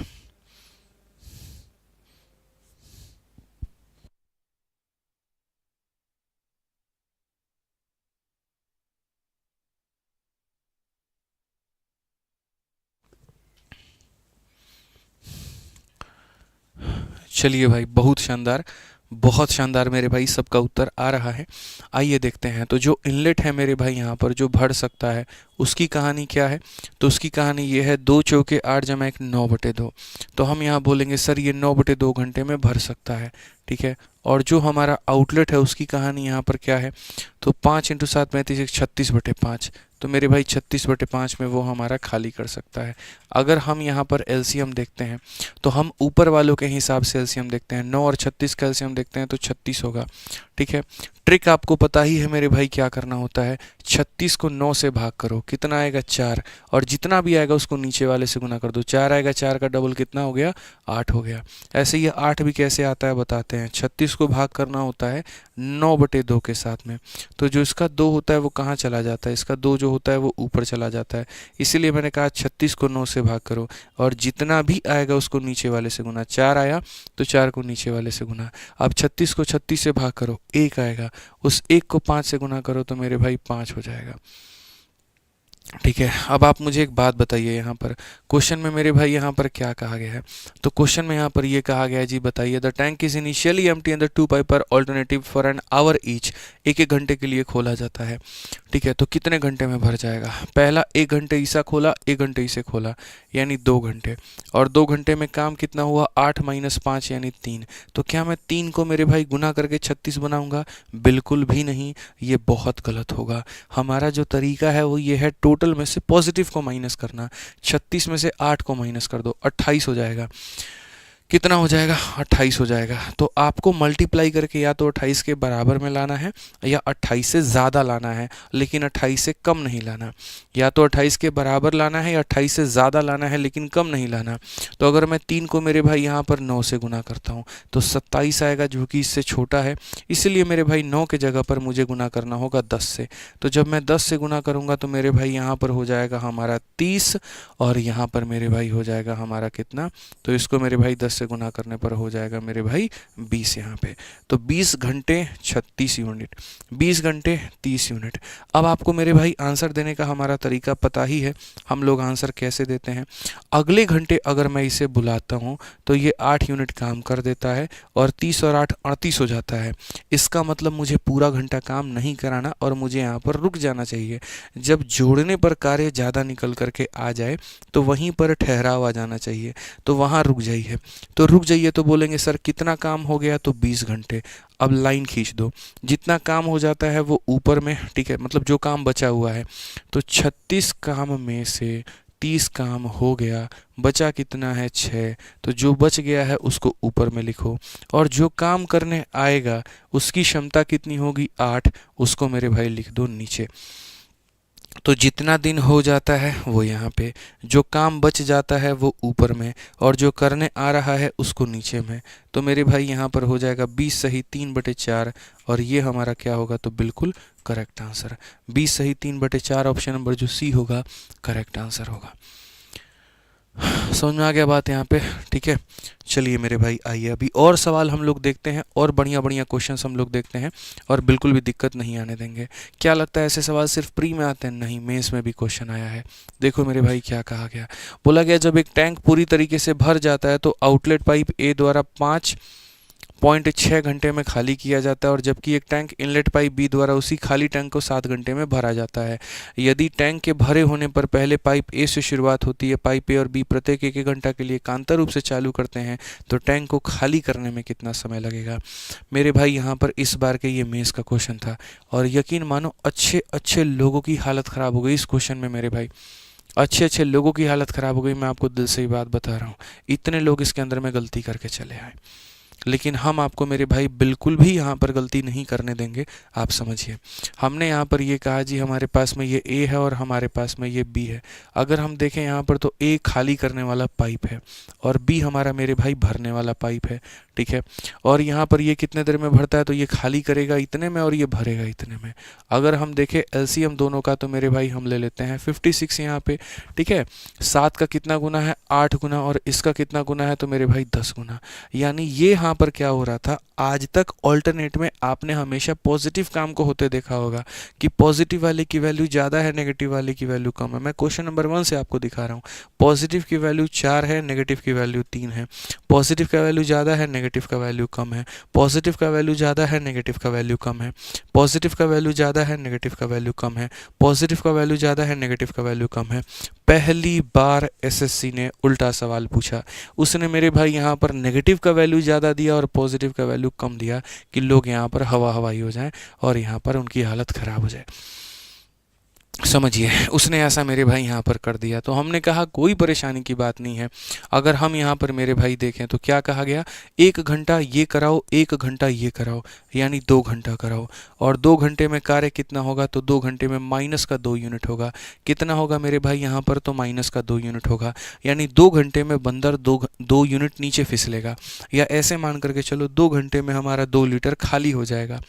चलिए भाई, बहुत शानदार मेरे भाई, सबका उत्तर आ रहा है। आइए देखते हैं। तो जो इनलेट है मेरे भाई यहाँ पर जो भर सकता है, उसकी कहानी क्या है। तो उसकी कहानी ये है 2 चौके 8 जमा 1 9/2। तो हम यहाँ बोलेंगे सर ये 9/2 घंटे में भर सकता है। ठीक है, और जो हमारा आउटलेट है उसकी कहानी यहाँ पर क्या है। तो 5 × 7 35 36/5। तो मेरे भाई 36/5 में वो हमारा खाली कर सकता है। अगर हम यहाँ पर एलसीएम देखते हैं तो हम ऊपर वालों के हिसाब से एलसीएम देखते हैं। 9 और 36 का एलसीएम देखते हैं तो 36 होगा। ठीक है, ट्रिक आपको पता ही है मेरे भाई क्या करना होता है। 36 को 9 से भाग करो, कितना आएगा 4, और जितना भी आएगा उसको नीचे वाले से गुना कर दो। 4 आएगा, 4 का डबल कितना हो गया, 8 हो गया। ऐसे ये 8 भी कैसे आता है बताते हैं। 36 को भाग करना होता है 9/2 के साथ में, तो जो इसका 2 होता है वो कहाँ चला जाता है, इसका 2 जो होता है वो ऊपर चला जाता है। इसीलिए मैंने कहा 36 को 9 से भाग करो, और जितना भी आएगा उसको नीचे वाले से गुना। 4 आया तो 4 को नीचे वाले से गुना। अब 36 को 36 से भाग करो, 1 आएगा, उस 1 को 5 से गुना करो तो मेरे भाई 5 हो जाएगा। ठीक है, अब आप मुझे एक बात बताइए, यहाँ पर क्वेश्चन में मेरे भाई यहाँ पर क्या कहा गया है। तो क्वेश्चन में यहाँ पर ये कहा गया है जी, बताइए the tank is initially empty and the 2 pipe are alternative for an hour each. 1-1 घंटे के लिए खोला जाता है। ठीक है, तो कितने घंटे में भर जाएगा। पहला 1 घंटे ईसा खोला, 1 घंटे इसे खोला, यानी 2 घंटे, और 2 घंटे में काम कितना हुआ, 8 - 5 यानी 3। तो क्या मैं 3 को मेरे भाई गुना करके 36 बनाऊंगा, बिल्कुल भी नहीं, ये बहुत गलत होगा। हमारा जो तरीका है वो ये है, टोटल में से पॉजिटिव को माइनस करना। 36 में से 8 को माइनस कर दो, 28 हो जाएगा। कितना हो जाएगा, 28 हो जाएगा। तो आपको मल्टीप्लाई करके या तो 28 के बराबर में लाना है या 28 से ज़्यादा लाना है, लेकिन 28 से कम नहीं लाना। या तो 28 के बराबर लाना है या 28 से ज़्यादा लाना है, लेकिन कम नहीं लाना। तो अगर मैं 3 को मेरे भाई यहाँ पर 9 से गुना करता हूँ तो 27 आएगा, जो कि इससे छोटा है। इसलिए मेरे भाई 9 के जगह पर मुझे गुना करना होगा 10 से। तो जब मैं 10 से गुना करूँगा तो मेरे भाई यहाँ पर हो जाएगा हमारा 30, और यहाँ पर मेरे भाई हो जाएगा हमारा कितना, तो इसको मेरे भाई 10 से गुना करने पर हो जाएगा मेरे भाई 20 यहाँ पे। तो 20 घंटे 36 यूनिट, 20 घंटे 30 यूनिट। अब आपको मेरे भाई आंसर देने का हमारा तरीका पता ही है, हम लोग आंसर कैसे देते हैं। अगले घंटे अगर मैं इसे बुलाता हूँ तो ये 8 यूनिट काम कर देता है, और 30 और 8 38 हो जाता है। इसका मतलब मुझे पूरा घंटा काम नहीं कराना और मुझे यहाँ पर रुक जाना चाहिए। जब जोड़ने पर कार्य ज़्यादा निकल करके आ जाए तो वहीं पर ठहराव आ जाना चाहिए, तो वहाँ रुक जाइए। तो रुक जाइए तो बोलेंगे सर कितना काम हो गया, तो 20 घंटे। अब लाइन खींच दो, जितना काम हो जाता है वो ऊपर में, ठीक है, मतलब जो काम बचा हुआ है। तो 36 काम में से 30 काम हो गया, बचा कितना है 6। तो जो बच गया है उसको ऊपर में लिखो, और जो काम करने आएगा उसकी क्षमता कितनी होगी 8, उसको मेरे भाई लिख दो नीचे। तो जितना दिन हो जाता है वो यहाँ पे, जो काम बच जाता है वो ऊपर में, और जो करने आ रहा है उसको नीचे में। तो मेरे भाई यहाँ पर हो जाएगा 20 सही 3/4, और ये हमारा क्या होगा, तो बिल्कुल करेक्ट आंसर। 20 सही 3/4 ऑप्शन नंबर जो सी होगा करेक्ट आंसर होगा। समझ में आ गया बात यहाँ पे, ठीक है। चलिए मेरे भाई आइए अभी और सवाल हम लोग देखते हैं, और बढ़िया बढ़िया क्वेश्चंस हम लोग देखते हैं, और बिल्कुल भी दिक्कत नहीं आने देंगे। क्या लगता है ऐसे सवाल सिर्फ प्री में आते हैं? नहीं, मेंस में भी क्वेश्चन आया है। देखो मेरे भाई क्या कहा गया, बोला गया जब एक टैंक पूरी तरीके से भर जाता है तो आउटलेट पाइप ए द्वारा 5.6 घंटे में खाली किया जाता है, और जबकि एक टैंक इनलेट पाइप बी द्वारा उसी खाली टैंक को 7 घंटे में भरा जाता है। यदि टैंक के भरे होने पर पहले पाइप ए से शुरुआत होती है, पाइप ए और बी प्रत्येक 1 घंटा के लिए एकांतर रूप से चालू करते हैं, तो टैंक को खाली करने में कितना समय लगेगा। मेरे भाई यहाँ पर इस बार के ये मेंस का क्वेश्चन था, और यकीन मानो अच्छे अच्छे लोगों की हालत ख़राब हो गई इस क्वेश्चन में। मेरे भाई अच्छे अच्छे लोगों की हालत ख़राब हो गई, मैं आपको दिल से ही बात बता रहा हूँ। इतने लोग इसके अंदर में गलती करके चले आए, लेकिन हम आपको मेरे भाई बिल्कुल भी यहाँ पर गलती नहीं करने देंगे। आप समझिए, हमने यहाँ पर ये कहा जी हमारे पास में ये ए है और हमारे पास में ये बी है। अगर हम देखें यहाँ पर तो ए खाली करने वाला पाइप है, और बी हमारा मेरे भाई भरने वाला पाइप है, ठीक है। और यहाँ पर ये कितने देर में भरता है, तो ये खाली करेगा इतने में और ये भरेगा इतने में। अगर हम देखें एलसीएम दोनों का, तो मेरे भाई हम ले लेते हैं 56 यहाँ पे, ठीक है। 7 का कितना गुना है, 8 गुना, और इसका कितना गुना है, तो मेरे भाई 10 गुना। यानी ये यहाँ पर क्या हो रहा था, आज तक ऑल्टरनेट में आपने हमेशा पॉजिटिव काम को होते देखा होगा कि पॉजिटिव वाले की वैल्यू ज़्यादा है, नेगेटिव वाले की वैल्यू कम है। मैं क्वेश्चन नंबर 1 से आपको दिखा रहा हूँ, पॉजिटिव की वैल्यू 4 है, नेगेटिव की वैल्यू 3 है। पॉजिटिव का वैल्यू ज़्यादा है, नेगेटिव का वैल्यू कम है। पॉजिटिव का वैल्यू ज़्यादा है, नेगेटिव का वैल्यू कम है। पॉजिटिव का वैल्यू ज़्यादा है, नेगेटिव का वैल्यू कम है। पॉजिटिव का वैल्यू ज़्यादा है, नेगेटिव का वैल्यू कम है। पहली बार एसएससी ने उल्टा सवाल पूछा, उसने मेरे भाई यहाँ पर नेगेटिव का वैल्यू ज़्यादा दिया और पॉजिटिव का वैल्यू कम दिया, कि लोग यहाँ पर हवा हवाई हो जाएं और यहाँ पर उनकी हालत ख़राब हो जाए। समझिए, उसने ऐसा मेरे भाई यहाँ पर कर दिया। तो हमने कहा कोई परेशानी की बात नहीं है। अगर हम यहाँ पर मेरे भाई देखें तो क्या कहा गया, 1 घंटा ये कराओ, 1 घंटा ये कराओ, यानी 2 घंटा कराओ। और 2 घंटे में कार्य कितना होगा, तो 2 घंटे में माइनस का 2 यूनिट होगा। कितना होगा मेरे भाई यहाँ पर, तो माइनस का 2 यूनिट होगा। यानी 2 घंटे में बंदर 2 यूनिट नीचे फिसलेगा। या ऐसे मान करके चलो 2 घंटे में हमारा 2 लीटर खाली हो जाएगा।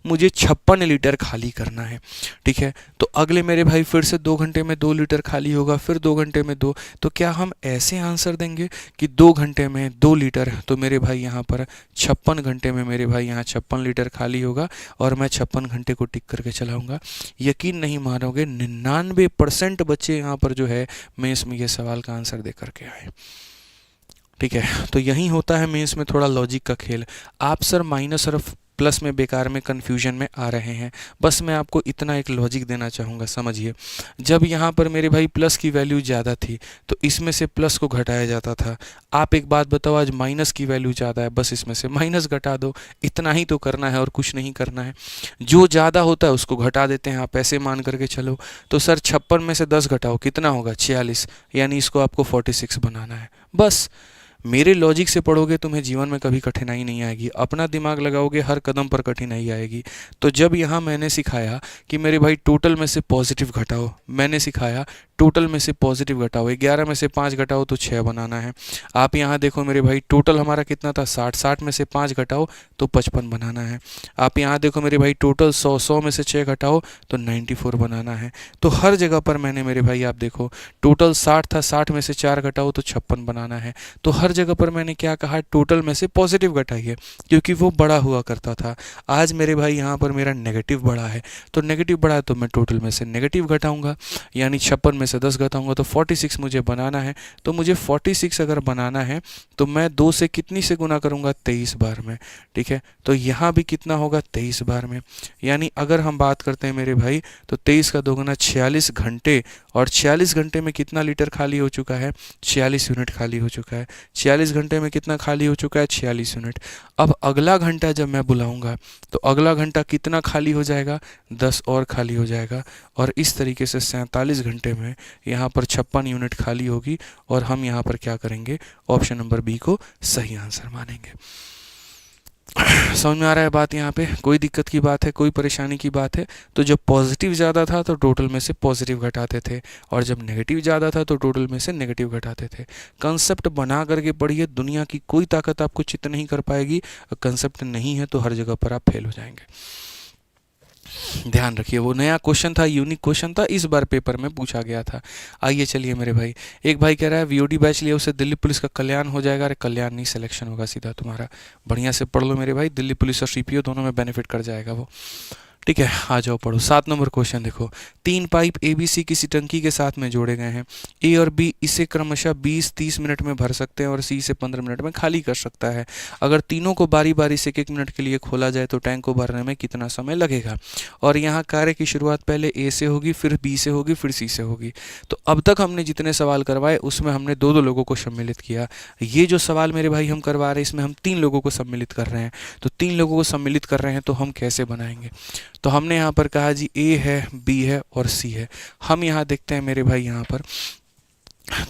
मुझे 56 लीटर खाली करना है। ठीक है, तो अगले मेरे भाई फिर से 2 घंटे में 2 लीटर खाली होगा, फिर 2 घंटे में 2। तो क्या हम ऐसे आंसर देंगे कि 2 घंटे में 2 लीटर, तो मेरे भाई यहाँ पर 56 घंटे में मेरे भाई यहाँ 56 लीटर खाली होगा और मैं 56 घंटे को टिक करके चलाऊंगा। यकीन नहीं मानोगे, 99% बच्चे यहाँ पर जो है मेंस में ये सवाल का आंसर दे करके आए। ठीक है, तो यही होता है मेंस में थोड़ा लॉजिक का खेल। आप सर माइनस और प्लस में बेकार में कन्फ्यूजन में आ रहे हैं, बस मैं आपको इतना एक लॉजिक देना चाहूँगा, समझिए। जब यहाँ पर मेरे भाई प्लस की वैल्यू ज़्यादा थी तो इसमें से प्लस को घटाया जाता था। आप एक बात बताओ, आज माइनस की वैल्यू ज़्यादा है, बस इसमें से माइनस घटा दो। इतना ही तो करना है और कुछ नहीं करना है। जो ज़्यादा होता है उसको घटा देते हैं, आप ऐसे मान करके चलो। तो सर 56 में से 10 घटाओ, कितना होगा, 46, यानी इसको आपको 46 बनाना है। बस मेरे लॉजिक से पढ़ोगे तुम्हें जीवन में कभी कठिनाई नहीं आएगी। अपना दिमाग लगाओगे हर कदम पर कठिनाई आएगी। तो जब यहाँ मैंने सिखाया कि मेरे भाई टोटल में से पॉजिटिव घटाओ, मैंने सिखाया टोटल में से पॉजिटिव घटाओ, 11 में से 5 घटाओ तो 6 बनाना है। आप यहाँ देखो मेरे भाई, टोटल हमारा कितना था, 60, 60 में से 5 घटाओ तो 55 बनाना है। आप यहाँ देखो मेरे भाई, टोटल 100, 100 में से 6 घटाओ तो 94 बनाना है। तो हर जगह पर मैंने मेरे भाई, आप देखो टोटल 60 था, 60 में से 4 घटाओ तो 56 बनाना है। तो हर जगह पर मैंने क्या कहा, टोटल में से पॉजिटिव घटाइए, क्योंकि वो बड़ा हुआ करता था। आज मेरे भाई यहाँ पर मेरा नेगेटिव बढ़ा है, तो नेगेटिव बढ़ा है तो मैं टोटल में से नेगेटिव घटाऊंगा, यानी 56 में से 10 घटाऊंगा तो 46 मुझे बनाना है। तो मुझे 46 अगर बनाना है तो मैं 2 से कितनी से गुना करूंगा, 23 बार में। ठीक है, तो यहाँ भी कितना होगा, 23 बार में। यानी अगर हम बात करते हैं मेरे भाई, तो 23 का 2 गुना 46 घंटे, और 46 घंटे में कितना लीटर खाली हो चुका है, 46 यूनिट खाली हो चुका है। 46 घंटे में कितना खाली हो चुका है, 46 यूनिट। अब अगला घंटा जब मैं बुलाऊंगा तो अगला घंटा कितना खाली हो जाएगा, 10 और खाली हो जाएगा। और इस तरीके से 47 घंटे में यहाँ पर 56 यूनिट खाली होगी। और हम यहाँ पर क्या करेंगे, ऑप्शन नंबर बी को सही आंसर मानेंगे। समझ में आ रहा है बात, यहाँ पे कोई दिक्कत की बात है, कोई परेशानी की बात है? तो जब पॉजिटिव ज़्यादा था तो टोटल में से पॉजिटिव घटाते थे, और जब नेगेटिव ज़्यादा था तो टोटल में से नेगेटिव घटाते थे। कंसेप्ट बना करके पढ़िए, दुनिया की कोई ताकत आपको चित नहीं कर पाएगी। कंसेप्ट नहीं है तो हर जगह पर आप फेल हो जाएंगे। ध्यान रखिए, वो नया क्वेश्चन था, यूनिक क्वेश्चन था, इस बार पेपर में पूछा गया था। आइए चलिए मेरे भाई, एक भाई कह रहा है वीओडी बैच लिया उसे दिल्ली पुलिस का कल्याण हो जाएगा। अरे कल्याण नहीं, सिलेक्शन होगा सीधा तुम्हारा। बढ़िया से पढ़ लो मेरे भाई, दिल्ली पुलिस और सीपीओ दोनों में बेनिफिट कर जाएगा वो। ठीक है, आ जाओ पढ़ो। 7 नंबर क्वेश्चन देखो, 3 पाइप ABC किसी टंकी के साथ में जोड़े गए हैं। ए और बी इसे क्रमशः 20-30 मिनट में भर सकते हैं और सी इसे 15 मिनट में खाली कर सकता है। अगर तीनों को बारी बारी से 1 मिनट के लिए खोला जाए तो टैंक को भरने में कितना समय लगेगा। और यहाँ कार्य की शुरुआत पहले ए से होगी, फिर बी से होगी, फिर सी से होगी। तो अब तक हमने जितने सवाल करवाए उसमें हमने 2-2 लोगों को सम्मिलित किया। ये जो सवाल मेरे भाई हम करवा रहे हैं इसमें हम 3 लोगों को सम्मिलित कर रहे हैं। तो 3 लोगों को सम्मिलित कर रहे हैं तो हम कैसे बनाएंगे। तो हमने यहाँ पर कहा जी ए है, बी है और सी है। हम यहाँ देखते हैं मेरे भाई, यहाँ पर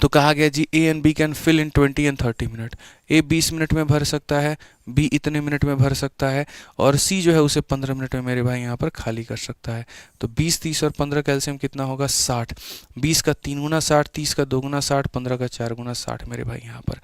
तो कहा गया जी A and B can fill in 20 and 30 minute. A 20 minute में भर सकता है, बी इतने मिनट में भर सकता है, और सी जो है उसे 15 मिनट में मेरे भाई यहाँ पर खाली कर सकता है। तो 20, 30 और 15 कैल्शियम कितना होगा, 60। 20 का 3 गुना 60, 30 का 2 गुना 60, 15 का 4 गुना 60 मेरे भाई यहाँ पर।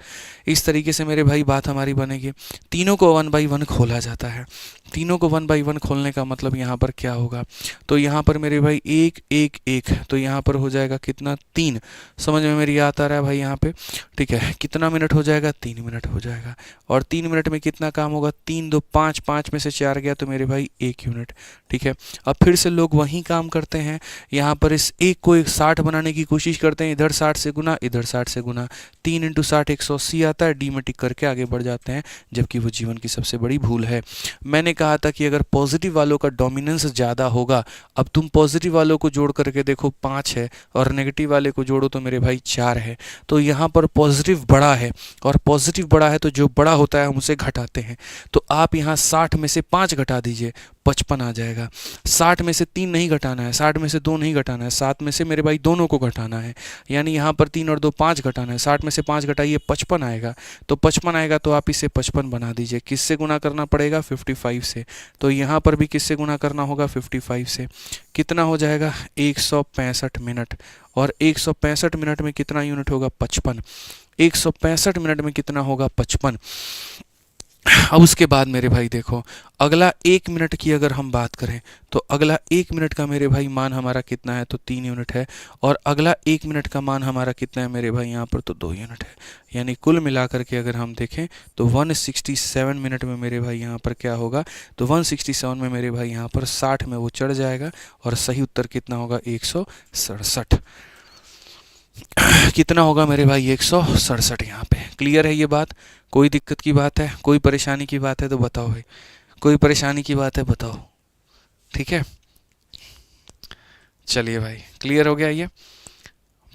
इस तरीके से मेरे भाई बात हमारी बनेगी। तीनों को 1 बाई 1 खोला जाता है। तीनों को 1 बाई 1 खोलने का मतलब यहाँ पर क्या होगा, तो यहाँ पर मेरे भाई 1 1 1, तो यहाँ पर हो जाएगा कितना, 3। समझ में मेरी याद आ रहा है भाई यहाँ पे। ठीक है, कितना मिनट हो जाएगा, 3 मिनट हो जाएगा। और 3 मिनट में कितना काम होगा, 3 2 5, 5 में से 4 गया तो मेरे भाई 1 यूनिट। ठीक है, अब फिर से लोग वही काम करते हैं, यहाँ पर इस 1 को 60 बनाने की कोशिश करते हैं, इधर 60 से गुना, इधर 60 से गुना, 3 × 60 180 आता है, डी में टिक करके आगे बढ़ जाते हैं, जबकि वो जीवन की सबसे बड़ी भूल है। मैंने कहा था कि अगर पॉजिटिव वालों का डोमिनेंस ज़्यादा होगा, अब तुम पॉजिटिव वालों को जोड़ करके देखो 5 है, और नेगेटिव वाले को जोड़ो तो मेरे भाई 4 है। तो यहाँ पर पॉजिटिव बड़ा है, और पॉजिटिव नज़दीक बड़ा है तो जो बड़ा होता है हम उसे घटाते हैं। तो आप यहाँ 60 में से 5 घटा दीजिए, 55 आ जाएगा। 60 में से 3 नहीं घटाना है, 60 में से 2 नहीं घटाना है, 7 में से मेरे भाई दोनों को घटाना है, यानी यहाँ पर 3 और 2 5 घटाना है। 60 में से 5 घटाइए, 55 आएगा। तो 55 आएगा तो आप इसे 55 बना दीजिए। किससे गुना करना पड़ेगा? 55 से। तो यहाँ पर भी किससे गुना करना होगा? 55 से। कितना हो जाएगा? 165 मिनट। और 165 मिनट में कितना यूनिट होगा? 55। 165 मिनट में कितना होगा? 55। अब उसके बाद मेरे भाई देखो, अगला 1 मिनट की अगर हम बात करें तो अगला 1 मिनट का मेरे भाई मान हमारा कितना है? तो 3 यूनिट है। और अगला 1 मिनट का मान हमारा कितना है मेरे भाई यहाँ पर? तो 2 यूनिट है। यानी कुल मिलाकर के अगर हम देखें तो 167 मिनट में मेरे भाई यहाँ पर क्या होगा? तो 167 में मेरे भाई यहाँ पर 60 में वो चढ़ जाएगा। और सही उत्तर कितना होगा? 167। कितना होगा मेरे भाई? 167 यहाँ पे। क्लियर है ये बात? कोई दिक्कत की बात है? कोई परेशानी की बात है तो बताओ भाई। कोई परेशानी की बात है बताओ। ठीक है, चलिए भाई, क्लियर हो गया ये?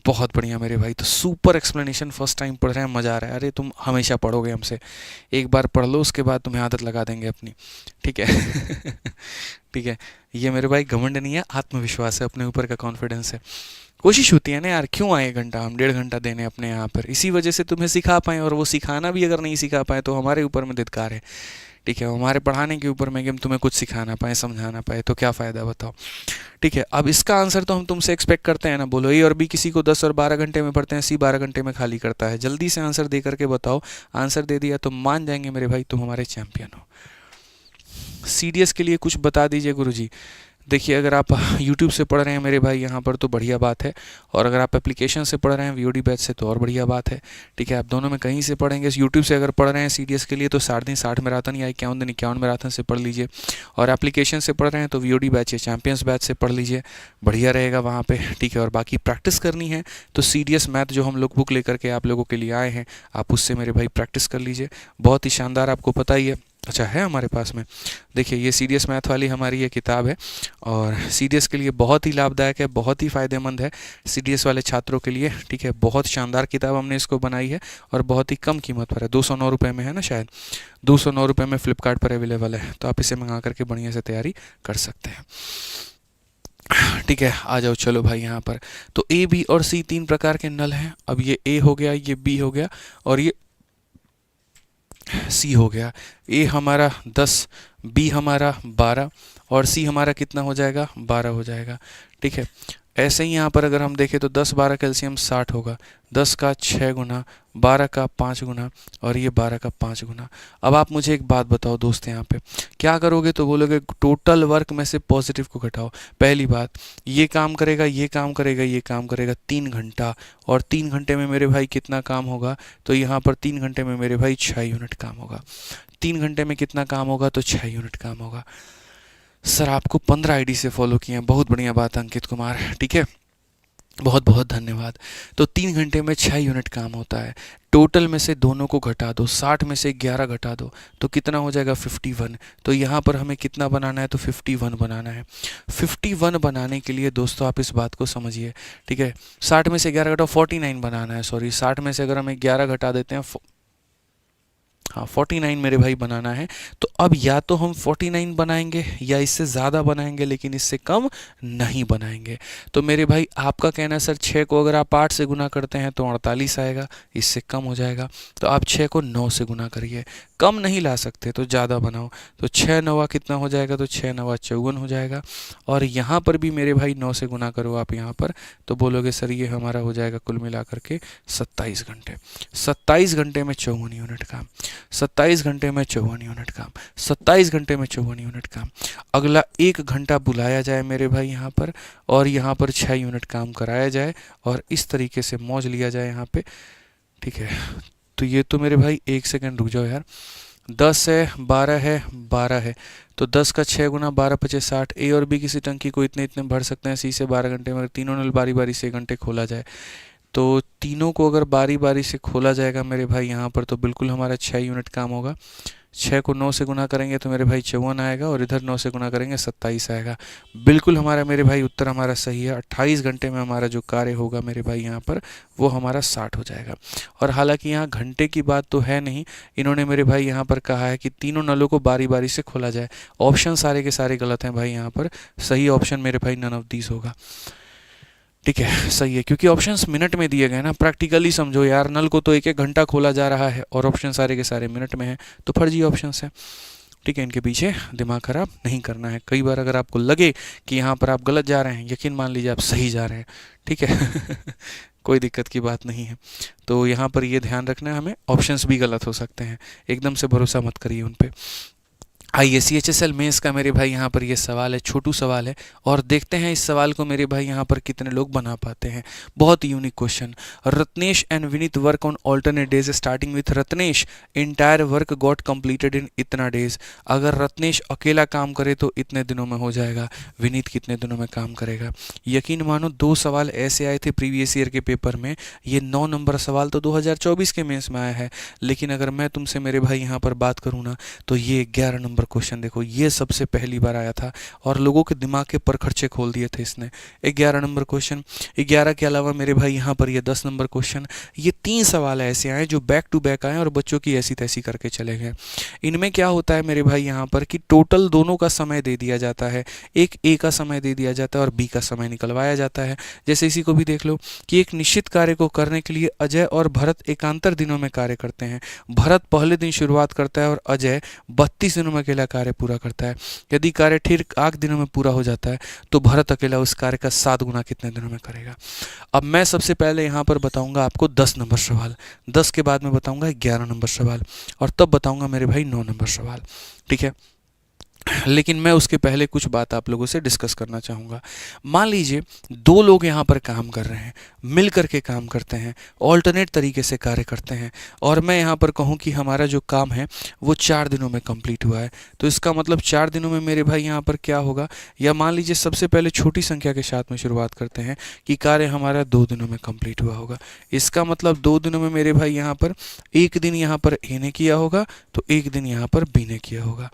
बहुत बढ़िया मेरे भाई। तो सुपर एक्सप्लेनेशन, फर्स्ट टाइम पढ़ रहे हैं, मज़ा आ रहा है। अरे तुम हमेशा पढ़ोगे हमसे, एक बार पढ़ लो उसके बाद तुम्हें आदत लगा देंगे अपनी। ठीक है ठीक है, ये मेरे भाई घमंड नहीं है, आत्मविश्वास है, अपने ऊपर का कॉन्फिडेंस है। कोशिश होती है ना यार, क्यों आए घंटा, हम 1.5 घंटा देने अपने यहाँ पर, इसी वजह से तुम्हें सिखा पाएँ। और वो सिखाना भी अगर नहीं सिखा पाए तो हमारे ऊपर में धिक्कार है। ठीक है, हमारे पढ़ाने के ऊपर में कि हम तुम्हें कुछ सिखाना पाए, समझाना पाए, तो क्या फ़ायदा बताओ। ठीक है, अब इसका आंसर तो हम तुमसे एक्सपेक्ट करते हैं ना। बोलो ए और बी किसी को 10 और 12 घंटे में पढ़ते हैं, सी 12 घंटे में खाली करता है। जल्दी से आंसर दे करके बताओ। आंसर दे दिया तो मान जाएंगे मेरे भाई, तुम हमारे चैंपियन हो। सीडीएस के लिए कुछ बता दीजिए गुरुजी। देखिए, अगर आप YouTube से पढ़ रहे हैं मेरे भाई यहाँ पर तो बढ़िया बात है। और अगर आप एप्लीकेशन से पढ़ रहे हैं VOD बैच से तो और बढ़िया बात है। ठीक है, आप दोनों में कहीं से पढ़ेंगे। YouTube से अगर पढ़ रहे हैं CDS के लिए तो 60 दिन 60 मैराथन या 51 दिन 51 मैराथन से पढ़ लीजिए। और एप्लीकेशन से पढ़ रहे हैं तो VOD बैच या चैंपियंस बैच से पढ़ लीजिए, बढ़िया रहेगा वहाँ पे। ठीक है, और बाकी प्रैक्टिस करनी है तो CDS मैथ जो हम लोग बुक लेकर के आप लोगों के लिए आए हैं, आप उससे मेरे भाई प्रैक्टिस कर लीजिए। बहुत ही शानदार, आपको पता ही है। अच्छा, है हमारे पास में, देखिए ये CDS मैथ वाली हमारी ये किताब है। और CDS के लिए बहुत ही लाभदायक है, बहुत ही फ़ायदेमंद है CDS वाले छात्रों के लिए। ठीक है, बहुत शानदार किताब हमने इसको बनाई है और बहुत ही कम कीमत पर है। 209 रुपये में है ना, शायद 209 रुपये में फ्लिपकार्ट पर अवेलेबल है। तो आप इसे मंगा करके बढ़िया से तैयारी कर सकते हैं। ठीक है, आ जाओ, चलो भाई यहाँ पर। तो A, B और C 3 प्रकार के नल हैं। अब ये A हो गया, ये B हो गया और ये C हो गया। A हमारा 10, B हमारा 12 और C हमारा कितना हो जाएगा? 12 हो जाएगा। ठीक है, ऐसे ही यहाँ पर अगर हम देखें तो 10 12 कैल्शियम 60 होगा। 10 का 6 गुना, 12 का 5 गुना और ये 12 का 5 गुना। अब आप मुझे एक बात बताओ दोस्त, यहाँ पे क्या करोगे? तो बोलोगे टोटल वर्क में से पॉजिटिव को घटाओ। पहली बात, ये काम करेगा, ये काम करेगा, ये काम करेगा 3 घंटा। और 3 घंटे में मेरे भाई कितना काम होगा? तो यहाँ पर 3 घंटे में मेरे भाई 6 यूनिट काम होगा। 3 घंटे में कितना काम होगा? तो 6 यूनिट काम होगा। सर आपको 15 आईडी से फॉलो किए हैं, बहुत बढ़िया बात अंकित कुमार। ठीक है, बहुत बहुत धन्यवाद। तो 3 घंटे में 6 यूनिट काम होता है। टोटल में से दोनों को घटा दो, 60 में से 11 घटा दो तो कितना हो जाएगा? 51। तो यहाँ पर हमें कितना बनाना है? तो 51 बनाना है। 51 बनाने के लिए दोस्तों आप इस बात को समझिए। ठीक है, 60 में से 11 घटाओ, 49 बनाना है। सॉरी, 60 में से अगर हमें 11 घटा देते हैं, हाँ 49 मेरे भाई बनाना है। तो अब या तो हम 49 बनाएंगे या इससे ज़्यादा बनाएंगे, लेकिन इससे कम नहीं बनाएंगे। तो मेरे भाई आपका कहना है सर 6 को अगर आप 8 से गुना करते हैं तो 48 आएगा, इससे कम हो जाएगा। तो आप 6 को 9 से गुना करिए, कम नहीं ला सकते तो ज़्यादा बनाओ। तो 6 9 कितना हो जाएगा? तो 6 9 54 हो जाएगा। और यहाँ पर भी मेरे भाई 9 से गुना करो आप यहाँ पर, तो बोलोगे सर ये हमारा हो जाएगा कुल मिला करके 27 घंटे। 27 घंटे में 54 यूनिट काम, 27 घंटे में 54 यूनिट काम, 27 घंटे में 54 यूनिट काम। अगला 1 घंटा बुलाया जाए मेरे भाई यहाँ पर, और यहाँ पर 6 यूनिट काम कराया जाए और इस तरीके से मौज लिया जाए यहाँ पे। ठीक है, तो ये तो मेरे भाई 1 सेकंड रुक जाओ यार। 10 है, 12 है, 12 है, तो 10 का 6 गुना 12 पचे 60। ए और बी किसी टंकी को इतने इतने भर सकते हैं। सी से 12 घंटे में, अगर तीनों नल बारी बारी से 1 घंटे खोला जाए तो तीनों को अगर बारी बारी से खोला जाएगा मेरे भाई यहाँ पर, तो बिल्कुल हमारा 6 यूनिट काम होगा। 6 को 9 से गुना करेंगे तो मेरे भाई 54 आएगा, और इधर 9 से गुना करेंगे 27 आएगा। बिल्कुल हमारा मेरे भाई उत्तर हमारा सही है। 28 घंटे में हमारा जो कार्य होगा मेरे भाई यहाँ पर, वो हमारा 60 हो जाएगा। और हालांकि यहाँ घंटे की बात तो है नहीं, इन्होंने मेरे भाई यहाँ पर कहा है कि तीनों नलों को बारी बारी से खोला जाए। ऑप्शन सारे के सारे गलत हैं भाई यहाँ पर। सही ऑप्शन मेरे भाई नन ऑफ दीज होगा। ठीक है, सही है, क्योंकि ऑप्शंस मिनट में दिए गए ना। प्रैक्टिकली समझो यार, नल को तो 1-1 घंटा खोला जा रहा है और ऑप्शन सारे के सारे मिनट में हैं, तो फर्जी ऑप्शंस हैं। ठीक है, इनके पीछे दिमाग खराब नहीं करना है। कई बार अगर आपको लगे कि यहाँ पर आप गलत जा रहे हैं, यकीन मान लीजिए आप सही जा रहे हैं। ठीक है कोई दिक्कत की बात नहीं है। तो यहाँ पर ये ध्यान रखना है हमें, ऑप्शंस भी गलत हो सकते हैं, एकदम से भरोसा मत करिए उन पर। आइए CHSL मेंस का मेरे भाई यहाँ पर ये सवाल है, छोटू सवाल है, और देखते हैं इस सवाल को मेरे भाई यहाँ पर कितने लोग बना पाते हैं। बहुत unique question. Ratnesh and Vineet work on alternate days starting with Ratnesh entire work got completed in इतना डेज। अगर रत्नेश अकेला काम करे तो इतने दिनों में हो जाएगा, विनीत कितने दिनों में काम करेगा। यकीन मानो 2 सवाल ऐसे आए थे प्रीवियस ईयर के पेपर में। ये 9 नंबर सवाल तो 2024 के मेंस में आया है, लेकिन अगर मैं तुमसे मेरे भाई यहाँ पर बात करूँ ना, तो ये 11 नंबर क्वेश्चन देखो, ये सबसे पहली बार आया था और लोगों के दिमाग के परखर्चे खोल दिए थे इसने। 11 नंबर क्वेश्चन। 11 के अलावा मेरे भाई यहाँ पर ये 10 नंबर क्वेश्चन। ये 3 सवाल ऐसे आए जो बैक टू बैक आए और बच्चों की ऐसी तैसी करके चले गए। इनमें क्या होता है मेरे भाई यहाँ पर कि टोटल दोनों का समय दे दिया जाता है। एक ए का समय दे दिया जाता है और बी का समय निकलवाया जाता है। जैसे इसी को भी देख लो कि एक निश्चित कार्य को करने के लिए अजय और भरत एकांतर दिनों में कार्य करते हैं। भरत पहले दिन शुरुआत करता है और अजय 32 दिनों में अकेला कार्य पूरा करता है। यदि कार्य ठीक 8 दिनों में पूरा हो जाता है तो भरत अकेला उस कार्य का 7 गुना कितने दिनों में करेगा। अब मैं सबसे पहले यहाँ पर बताऊंगा आपको 10 नंबर सवाल, 10 के बाद में बताऊंगा 11 नंबर सवाल, और तब बताऊंगा मेरे भाई 9 नंबर सवाल। ठीक है, लेकिन मैं उसके पहले कुछ बात आप लोगों से डिस्कस करना चाहूँगा। मान लीजिए 2 लोग यहाँ पर काम कर रहे हैं, मिल करके काम करते हैं, ऑल्टरनेट तरीके से कार्य करते हैं, और मैं यहाँ पर कहूँ कि हमारा जो काम है वो 4 दिनों में कंप्लीट हुआ है। तो इसका मतलब 4 दिनों में मेरे भाई यहाँ पर क्या होगा, या मान लीजिए सबसे पहले छोटी संख्या के साथ में शुरुआत करते हैं कि कार्य हमारा 2 दिनों में कंप्लीट हुआ होगा। इसका मतलब 2 दिनों में मेरे भाई यहाँ पर 1 दिन यहाँ पर ए ने किया होगा, तो 1 दिन यहाँ पर बी ने किया होगा।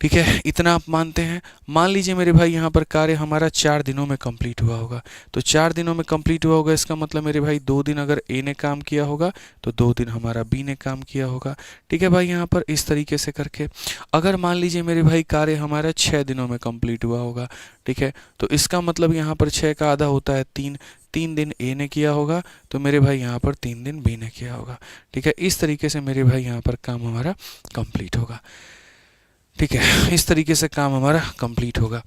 ठीक है, इतना आप मानते हैं। मान लीजिए मेरे भाई यहाँ पर कार्य हमारा 4 दिनों में कंप्लीट हुआ होगा, तो 4 दिनों में कंप्लीट हुआ होगा, इसका मतलब मेरे भाई 2 दिन अगर ए ने काम किया होगा तो 2 दिन हमारा बी ने काम किया होगा। ठीक है भाई, यहाँ पर इस तरीके से करके अगर मान लीजिए मेरे भाई कार्य हमारा 6 दिनों में कंप्लीट हुआ होगा, ठीक है, तो इसका मतलब यहाँ पर 6 का आधा होता है 3, 3 दिन ए ने किया होगा, तो मेरे भाई यहाँ पर 3 दिन बी ने किया होगा। ठीक है, इस तरीके से मेरे भाई यहाँ पर काम हमारा कंप्लीट होगा। ठीक है, इस तरीके से काम हमारा कंप्लीट होगा।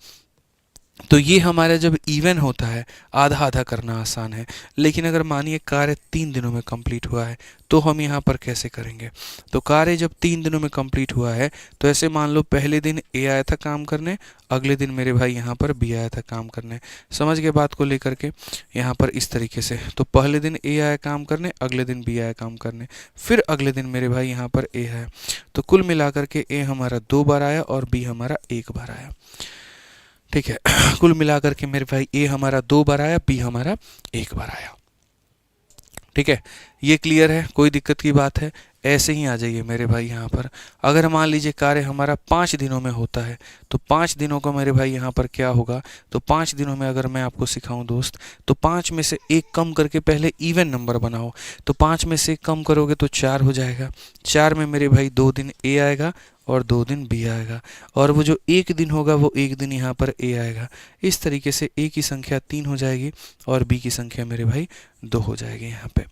तो ये हमारा जब इवन होता है आधा आधा करना आसान है, लेकिन अगर मानिए कार्य 3 दिनों में कंप्लीट हुआ है तो हम यहाँ पर कैसे करेंगे। तो कार्य जब 3 दिनों में कंप्लीट हुआ है तो ऐसे मान लो पहले दिन ए आया था काम करने, अगले दिन मेरे भाई यहाँ पर बी आया था काम करने। समझ गए बात को लेकर के, यहाँ पर इस तरीके से। तो पहले दिन ए आया काम करने, अगले दिन बी आया काम करने, फिर अगले दिन मेरे भाई यहाँ पर ए है। तो कुल मिलाकर के ए हमारा 2 बार आया और बी हमारा 1 बार आया। ठीक है, कुल मिलाकर के मेरे भाई ए हमारा 2 बार आया, बी हमारा 1 बार आया। ठीक है, ये क्लियर है, कोई दिक्कत की बात है। ऐसे ही आ जाइए मेरे भाई यहाँ पर। अगर मान लीजिए कार्य हमारा 5 दिनों में होता है तो 5 दिनों का मेरे भाई यहाँ पर क्या होगा, तो 5 दिनों में अगर मैं आपको सिखाऊं दोस्त, तो 5 में से 1 कम करके पहले इवन नंबर बनाओ। तो 5 में से कम करोगे तो 4 हो जाएगा। 4 में मेरे भाई 2 दिन ए आएगा और 2 दिन बी आएगा, और वो जो 1 दिन होगा वो 1 दिन यहाँ पर ए आएगा। इस तरीके से ए की संख्या 3 हो जाएगी और बी की संख्या मेरे भाई 2 हो जाएगी यहाँ पे।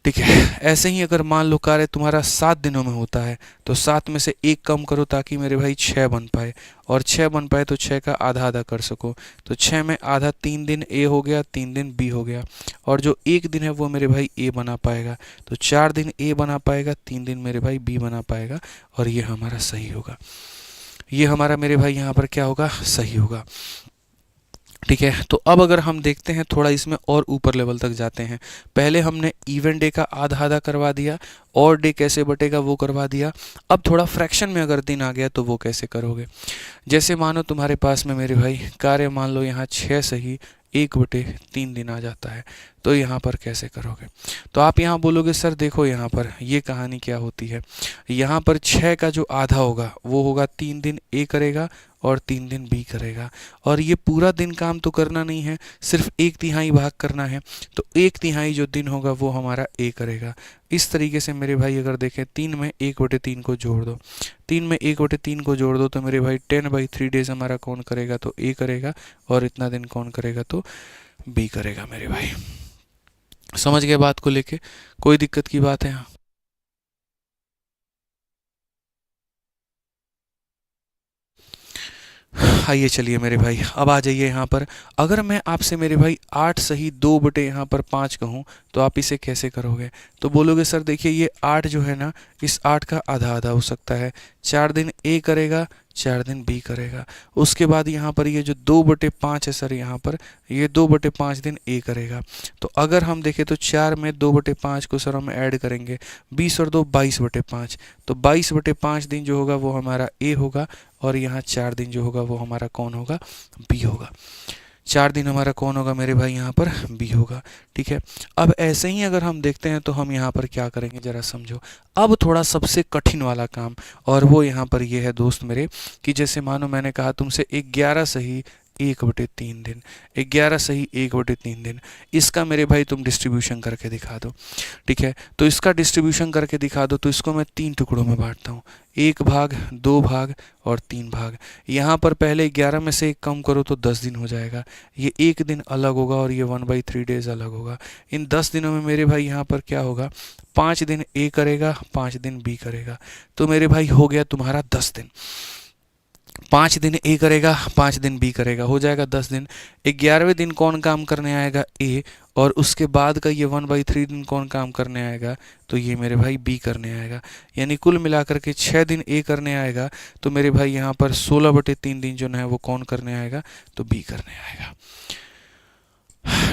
ठीक है, ऐसे ही अगर मान लो कार्य तुम्हारा 7 दिनों में होता है तो 7 में से 1 कम करो ताकि मेरे भाई 6 बन पाए, और 6 बन पाए तो 6 का आधा आधा कर सको। तो 6 में आधा 3 दिन ए हो गया, 3 दिन बी हो गया, और जो 1 दिन है वो मेरे भाई ए बना पाएगा। तो 4 दिन ए बना पाएगा, 3 दिन मेरे भाई बी बना पाएगा, और ये हमारा सही होगा। ये हमारा मेरे भाई यहाँ पर क्या होगा, सही होगा। ठीक है, तो अब अगर हम देखते हैं थोड़ा इसमें और ऊपर लेवल तक जाते हैं। पहले हमने इवन डे का आधा आधा करवा दिया, और डे कैसे बटेगा वो करवा दिया। अब थोड़ा फ्रैक्शन में अगर दिन आ गया तो वो कैसे करोगे। जैसे मानो तुम्हारे पास में मेरे भाई कार्य मान लो यहाँ 6 सही 1/3 दिन आ जाता है। तो यहाँ पर कैसे करोगे? तो आप यहाँ बोलोगे सर देखो यहाँ पर ये कहानी क्या होती है, यहाँ पर 6 का जो आधा होगा वो होगा 3 दिन ए करेगा और 3 दिन बी करेगा, और ये पूरा दिन काम तो करना नहीं है, सिर्फ 1/3 भाग करना है। तो 1/3 जो दिन होगा वो हमारा ए करेगा। इस तरीके से मेरे भाई अगर देखें 3 में 1/3 को जोड़ दो, 3 में 1/3 को जोड़ दो तो मेरे भाई 10/3 डेज हमारा कौन करेगा? तो ए करेगा, और इतना दिन कौन करेगा? तो बी करेगा मेरे भाई। समझ गए बात को लेके? कोई दिक्कत की बात है यहाँ? आइए चलिए मेरे भाई अब आ जाइए यहाँ पर। अगर मैं आपसे मेरे भाई 8 सही 2/5 यहाँ पर 5 कहूँ तो आप इसे कैसे करोगे? तो बोलोगे सर देखिए ये 8 जो है ना, इस 8 का आधा आधा हो सकता है, 4 दिन ए करेगा, 4 दिन बी करेगा। उसके बाद यहाँ पर ये जो 2/5 है सर, यहाँ पर ये 2/5 दिन ए करेगा। तो अगर हम देखें तो 4 में 2/5 को सर हम ऐड करेंगे, 20 और 2 22/5, तो 22/5 दिन जो होगा वो हमारा ए होगा, और यहाँ 4 दिन जो होगा वो हमारा कौन होगा? बी होगा। 4 दिन हमारा कौन होगा मेरे भाई? यहाँ पर बी होगा। ठीक है, अब ऐसे ही अगर हम देखते हैं तो हम यहाँ पर क्या करेंगे जरा समझो। अब थोड़ा सबसे कठिन वाला काम, और वो यहाँ पर ये है दोस्त मेरे, कि जैसे मानो मैंने कहा तुमसे 11 सही 1/3 दिन, 11 सही 1/3 दिन, इसका मेरे भाई तुम डिस्ट्रीब्यूशन करके दिखा दो। ठीक है, तो इसका डिस्ट्रीब्यूशन करके दिखा दो, तो इसको मैं 3 टुकड़ों में बांटता हूँ, 1 भाग, 2 भाग और 3 भाग। यहाँ पर पहले 11 में से 1 कम करो तो 10 दिन हो जाएगा, ये 1 दिन अलग होगा और ये 1/3 डेज अलग होगा। इन 10 दिनों में मेरे भाई यहाँ पर क्या होगा? 5 दिन ए करेगा, 5 दिन बी करेगा, तो मेरे भाई हो गया तुम्हारा 10 दिन। 5 दिन ए करेगा, 5 दिन बी करेगा, हो जाएगा 10 दिन। 11वें दिन कौन काम करने आएगा? ए, और उसके बाद का ये 1/3 दिन कौन काम करने आएगा? तो ये मेरे भाई बी करने आएगा। यानी कुल मिलाकर के 6 दिन ए करने आएगा, तो मेरे भाई यहाँ पर 16/3 दिन जो है वो कौन करने आएगा? तो बी करने आएगा।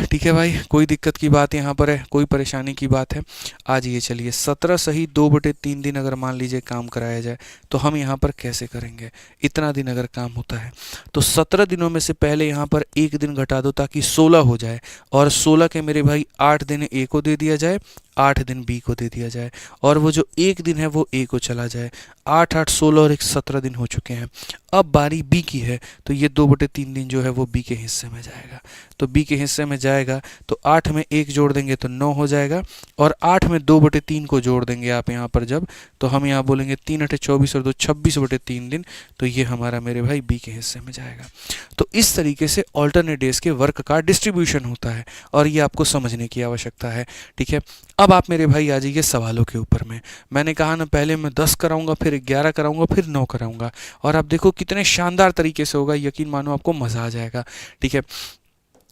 ठीक है भाई, कोई दिक्कत की बात यहाँ पर है? कोई परेशानी की बात है? आज ये चलिए 17 सही 2/3 दिन अगर मान लीजिए काम कराया जाए तो हम यहाँ पर कैसे करेंगे? इतना दिन अगर काम होता है तो 17 दिनों में से पहले यहाँ पर 1 दिन घटा दो ताकि 16 हो जाए, और 16 के मेरे भाई 8 दिन ए को दे दिया जाए, 8 दिन बी को दे दिया जाए, और वो जो 1 दिन है वो ए को चला जाए। 8 8 16 और 1 17 दिन हो चुके हैं। अब बारी बी की है, तो ये 2/3 दिन जो है वो बी के हिस्से में जाएगा। तो बी के हिस्से में जाएगा तो 8 में 1 जोड़ देंगे तो 9 हो जाएगा, और 8 में 2/3 को जोड़ देंगे आप यहाँ पर जब, तो हम यहाँ बोलेंगे 3 8 24 और 2 26/3 दिन, तो ये हमारा मेरे भाई बी के हिस्से में जाएगा। तो इस तरीके से ऑल्टरनेट डेज के वर्क का डिस्ट्रीब्यूशन होता है, और ये आपको समझने की आवश्यकता है। ठीक है, अब आप मेरे भाई आ जाइए सवालों के ऊपर में। मैंने कहा ना पहले मैं 10 कराऊंगा, फिर 11 कराऊंगा, फिर 9 कराऊंगा, और आप देखो कितने शानदार तरीके से होगा, यकीन मानो आपको मज़ा आ जाएगा। ठीक है,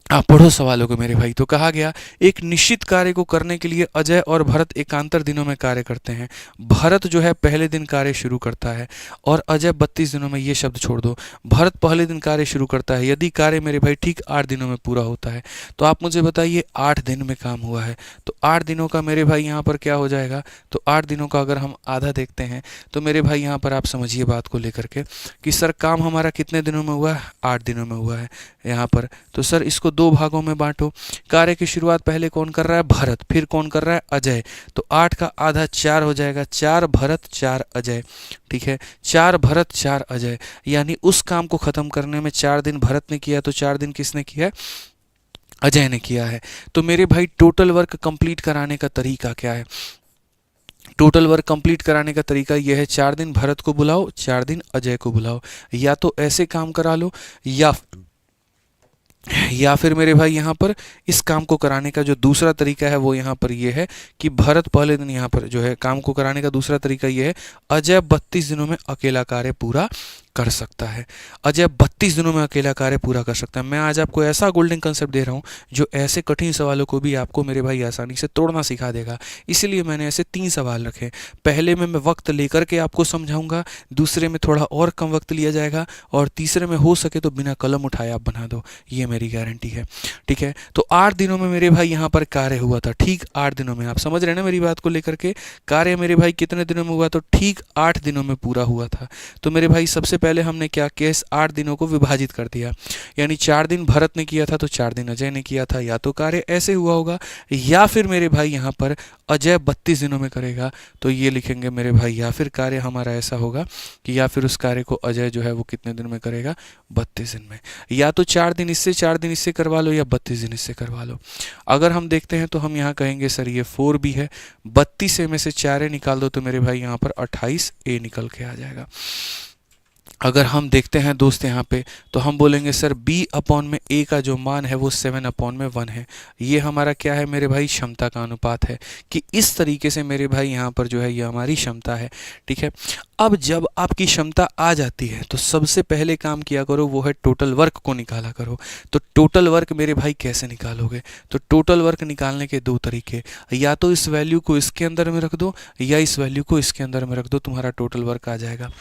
आप पढ़ो सवालों को मेरे भाई। तो कहा गया एक निश्चित कार्य को करने के लिए अजय और भरत एकांतर दिनों में कार्य करते हैं। भरत जो है पहले दिन कार्य शुरू करता है, और अजय 32 दिनों में, ये शब्द छोड़ दो, भरत पहले दिन कार्य शुरू करता है यदि कार्य मेरे भाई ठीक 8 दिनों में पूरा होता है। तो आप मुझे बताइए 8 दिन में काम हुआ है, तो 8 दिनों का मेरे भाई यहाँ पर क्या हो जाएगा? तो 8 दिनों का अगर हम आधा देखते हैं तो मेरे भाई यहाँ पर आप समझिए बात को लेकर के कि सर काम हमारा कितने दिनों में हुआ है? 8 दिनों में हुआ है यहाँ पर। तो सर इसको 2 भागों में बांटो। कार्य की शुरुआत पहले कौन कर रहा है? भरत, फिर कौन कर रहा है? अजय। तो 8 का आधा 4 हो जाएगा, 4 भरत 4 अजय। ठीक है, 4 भरत 4 अजय, यानी उस काम को खत्म करने में 4 दिन भरत ने किया, तो 4 दिन किसने किया? अजय ने किया है। तो मेरे भाई टोटल वर्क कंप्लीट कराने का तरीका क्या है? टोटल वर्क कंप्लीट कराने का तरीका यह है, 4 दिन भरत को बुलाओ, 4 दिन अजय को बुलाओ, या तो ऐसे काम करा लो, या फिर मेरे भाई यहाँ पर इस काम को कराने का जो दूसरा तरीका है वो यहाँ पर ये है कि भरत पहले दिन यहाँ पर जो है काम को कराने का दूसरा तरीका ये है, अजय 32 दिनों में अकेला कार्य पूरा कर सकता है। अजय 32 दिनों में अकेला कार्य पूरा कर सकता है। मैं आज आपको ऐसा गोल्डन कंसेप्ट दे रहा हूँ जो ऐसे कठिन सवालों को भी आपको मेरे भाई आसानी से तोड़ना सिखा देगा। इसलिए मैंने ऐसे 3 सवाल रखे। पहले में मैं वक्त लेकर के आपको समझाऊंगा, दूसरे में थोड़ा और कम वक्त लिया जाएगा, और तीसरे में हो सके तो बिना कलम उठाए आप बना दो, ये मेरी गारंटी है। ठीक है, तो 8 दिनों में मेरे भाई यहाँ पर कार्य हुआ था, ठीक 8 दिनों में। आप समझ रहे हैं ना मेरी बात को लेकर के? कार्य मेरे भाई कितने दिनों में हुआ? तो ठीक 8 दिनों में पूरा हुआ था। तो मेरे भाई सबसे पहले हमने क्या किया, इस 8 दिनों को विभाजित कर दिया, यानी 4 दिन भरत ने किया था तो 4 दिन अजय ने किया था। या तो कार्य ऐसे हुआ होगा, या फिर मेरे भाई यहाँ पर अजय 32 दिनों में करेगा, तो ये लिखेंगे मेरे भाई, या फिर कार्य हमारा ऐसा होगा कि या फिर उस कार्य को अजय जो है वो कितने दिन में करेगा, 32 दिन में। या तो 4 दिन इससे 4 दिन इससे करवा लो, या 32 दिन इससे करवा लो। अगर हम देखते हैं तो हम यहाँ कहेंगे सर ये 4 भी है, 32 ए में से 4 ए निकाल दो तो मेरे भाई यहाँ पर 28 ए निकल के आ जाएगा। अगर हम देखते हैं दोस्त यहाँ पे, तो हम बोलेंगे सर b अपॉन में a का जो मान है वो 7 अपॉन में 1 है। ये हमारा क्या है मेरे भाई, क्षमता का अनुपात है, कि इस तरीके से मेरे भाई यहाँ पर जो है ये हमारी क्षमता है। ठीक है, अब जब आपकी क्षमता आ जाती है तो सबसे पहले काम किया करो वो है टोटल वर्क को निकाला करो। तो टोटल वर्क मेरे भाई कैसे निकालोगे, तो टोटल वर्क निकालने के 2 तरीके, या तो इस वैल्यू को इसके अंदर में रख दो, या इस वैल्यू को इसके अंदर में रख दो, तुम्हारा टोटल वर्क आ जाएगा।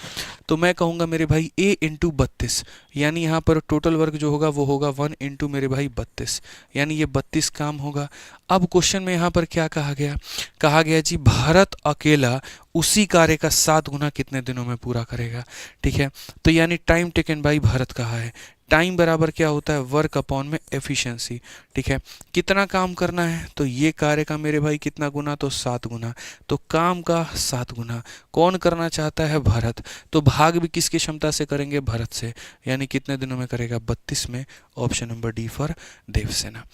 तो मैं कहूँगा मेरे भाई a इंटू 32, यानी यहाँ पर टोटल वर्क जो होगा वो होगा 1 इंटू मेरे भाई 32, यानी ये 32 काम होगा। अब क्वेश्चन में यहाँ पर क्या कहा गया, कहा गया जी भारत अकेला उसी कार्य का 7 गुना कितने दिनों में पूरा करेगा। ठीक है, तो यानी टाइम टेकन बाई भारत कहा है, टाइम बराबर क्या होता है, वर्क अपॉन में एफिशिएंसी। ठीक है, कितना काम करना है, तो ये कार्य का मेरे भाई कितना गुना, तो 7 गुना, तो काम का 7 गुना कौन करना चाहता है, भारत, तो भाग भी किसकी क्षमता से करेंगे, भारत से, यानी कितने दिनों में करेगा, 32 में। Option number D for Devasena,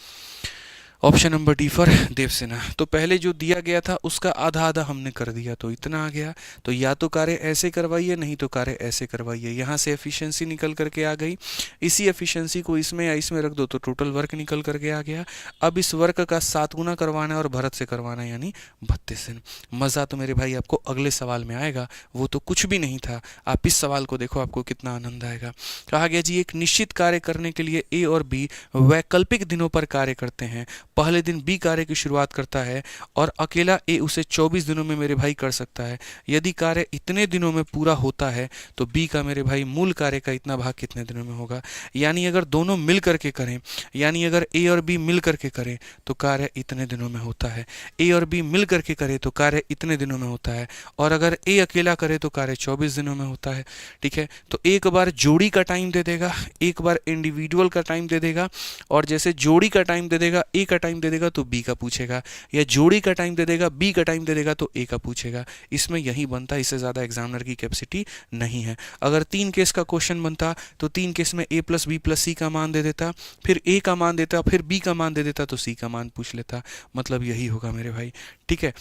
option number D for Devasena. तो पहले जो दिया गया था उसका आधा आधा हमने कर दिया तो इतना आ गया, तो या तो कार्य ऐसे करवाइए, नहीं तो कार्य ऐसे करवाइए। यहाँ से एफिशिएंसी निकल करके आ गई, इसी एफिशिएंसी को इसमें या इसमें रख दो तो टोटल वर्क निकल करके आ गया। अब इस वर्क का 7 गुना करवाना है और भारत से करवाना है, यानी 32 दिन। मज़ा तो मेरे भाई आपको अगले सवाल में आएगा, वो तो कुछ भी नहीं था, आप इस सवाल को देखो आपको कितना आनंद आएगा। कहा गया जी एक निश्चित कार्य करने के लिए ए और बी वैकल्पिक दिनों पर कार्य करते हैं। पहले दिन बी कार्य की शुरुआत करता है और अकेला ए उसे 24 दिनों में मेरे भाई कर सकता है। यदि कार्य इतने दिनों में पूरा होता है तो बी का मेरे भाई मूल कार्य का इतना भाग कितने दिनों में होगा। यानी अगर दोनों मिल करके करें, यानी अगर ए और बी मिल करके करें तो कार्य इतने दिनों में होता है, ए और बी मिल करके करे तो कार्य इतने दिनों में होता है, और अगर ए अकेला करे तो कार्य 24 दिनों में होता है। ठीक है, तो एक बार जोड़ी का टाइम दे देगा, एक बार इंडिविजुअल का टाइम दे देगा, और जैसे जोड़ी का टाइम दे देगा, ए का टाइम दे देगा तो बी का पूछेगा, या जोड़ी का टाइम दे देगा, बी का टाइम दे देगा तो ए का पूछेगा। इसमें यही बनता है, इससे ज़्यादा एग्जामिनर की कैपेसिटी नहीं है। अगर 3 केस का क्वेश्चन बनता तो 3 केस में ए प्लस बी प्लस सी का मान दे देता, फिर ए का मान देता, फिर बी का मान दे देता तो सी का मान पूछ लेता। मतलब यही होगा मेरे भाई। ठीक है,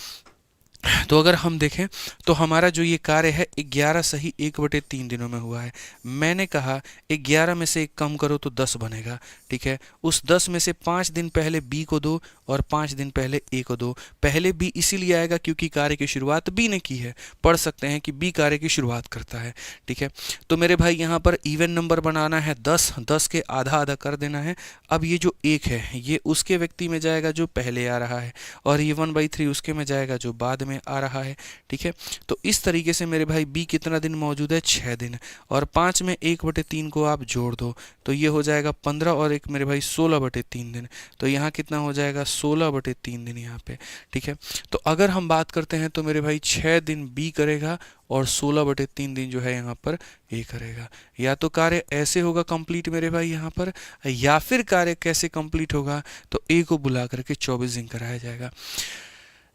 तो अगर हम देखें तो हमारा जो ये कार्य है 11 सही 1/3 दिनों में हुआ है। मैंने कहा 11 में से 1 कम करो तो 10 बनेगा। ठीक है, उस 10 में से 5 दिन पहले बी को दो और 5 दिन पहले ए को दो। पहले बी इसीलिए आएगा क्योंकि कार्य की शुरुआत बी ने की है, पढ़ सकते हैं कि बी कार्य की शुरुआत करता है। ठीक है, तो मेरे भाई यहाँ पर इवन नंबर बनाना है 10, 10 के आधा आधा कर देना है। अब ये जो 1 है ये उसके व्यक्ति में जाएगा जो पहले आ रहा है, और ये 1/3 उसके में जाएगा जो बाद में आ रहा है। ठीक है, तो इस तरीके से मेरे भाई बी कितना दिन मौजूद है, 6 दिन, और 5 में 1/3 को आप जोड़ दो तो ये हो जाएगा 15, और एक मेरे भाई 16/3 दिन, तो यहाँ कितना हो जाएगा 16/3 दिन यहाँ पे। ठीक है, तो अगर हम बात करते हैं तो मेरे भाई 6 दिन बी करेगा और 16/3 दिन जो है यहाँ पर ए करेगा। या तो कार्य ऐसे होगा कंप्लीट मेरे भाई यहाँ पर, या फिर कार्य कैसे कंप्लीट होगा, तो ए को बुला करके 24 दिन कराया जाएगा।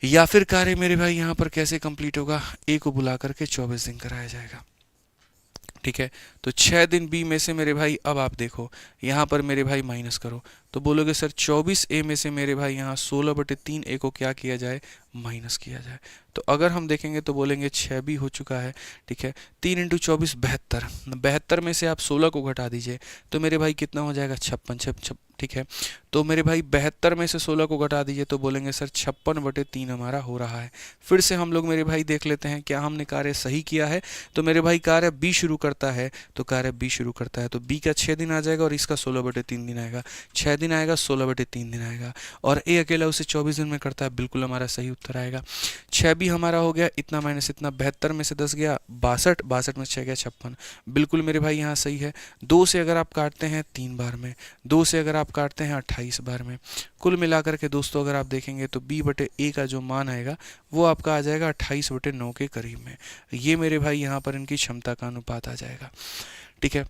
या फिर कार्य मेरे भाई यहाँ पर कैसे कंप्लीट होगा, ए को बुला करके 24 दिन कराया जाएगा। ठीक है, तो 6 दिन बी में से मेरे भाई, अब आप देखो यहाँ पर मेरे भाई माइनस करो तो बोलोगे सर 24 ए में से मेरे भाई यहाँ 16/3 ए को क्या किया जाए, माइनस किया जाए। तो अगर हम देखेंगे तो बोलेंगे 6 भी हो चुका है। ठीक है, 3 × 24 72, 72 में से आप 16 को घटा दीजिए तो मेरे भाई कितना हो जाएगा, 56। ठीक है, तो मेरे भाई 72 में से 16 को घटा दीजिए तो बोलेंगे सर 56/3 हमारा हो रहा है। फिर से हम लोग मेरे भाई देख लेते हैं क्या हमने कार्य सही किया है। तो मेरे भाई कार्य बी शुरू करता है, तो कार्य बी शुरू करता है तो बी का 6 दिन आ जाएगा और इसका 16/3 दिन आएगा। 6 दिन आएगा, 16/3 दिन आएगा। और ए अकेला उसे 24 दिन में करता है, बिल्कुल हमारा सही उत्तर आएगा। 6 भी हमारा हो गया, इतना माइनस इतना, 72 में से 10 गया 62, 62 में 6 गया 56, बिल्कुल मेरे भाई यहाँ सही है। 2 से अगर आप काटते हैं 3 बार में, 2 से अगर आप काटते हैं 28 बार में, कुल मिलाकर के दोस्तों अगर आप देखेंगे तो b/a का जो मान आएगा वो आपका आ जाएगा 28/9 के करीब में। ये मेरे भाई यहाँ पर इनकी क्षमता का अनुपात आ जाएगा। ठीक है,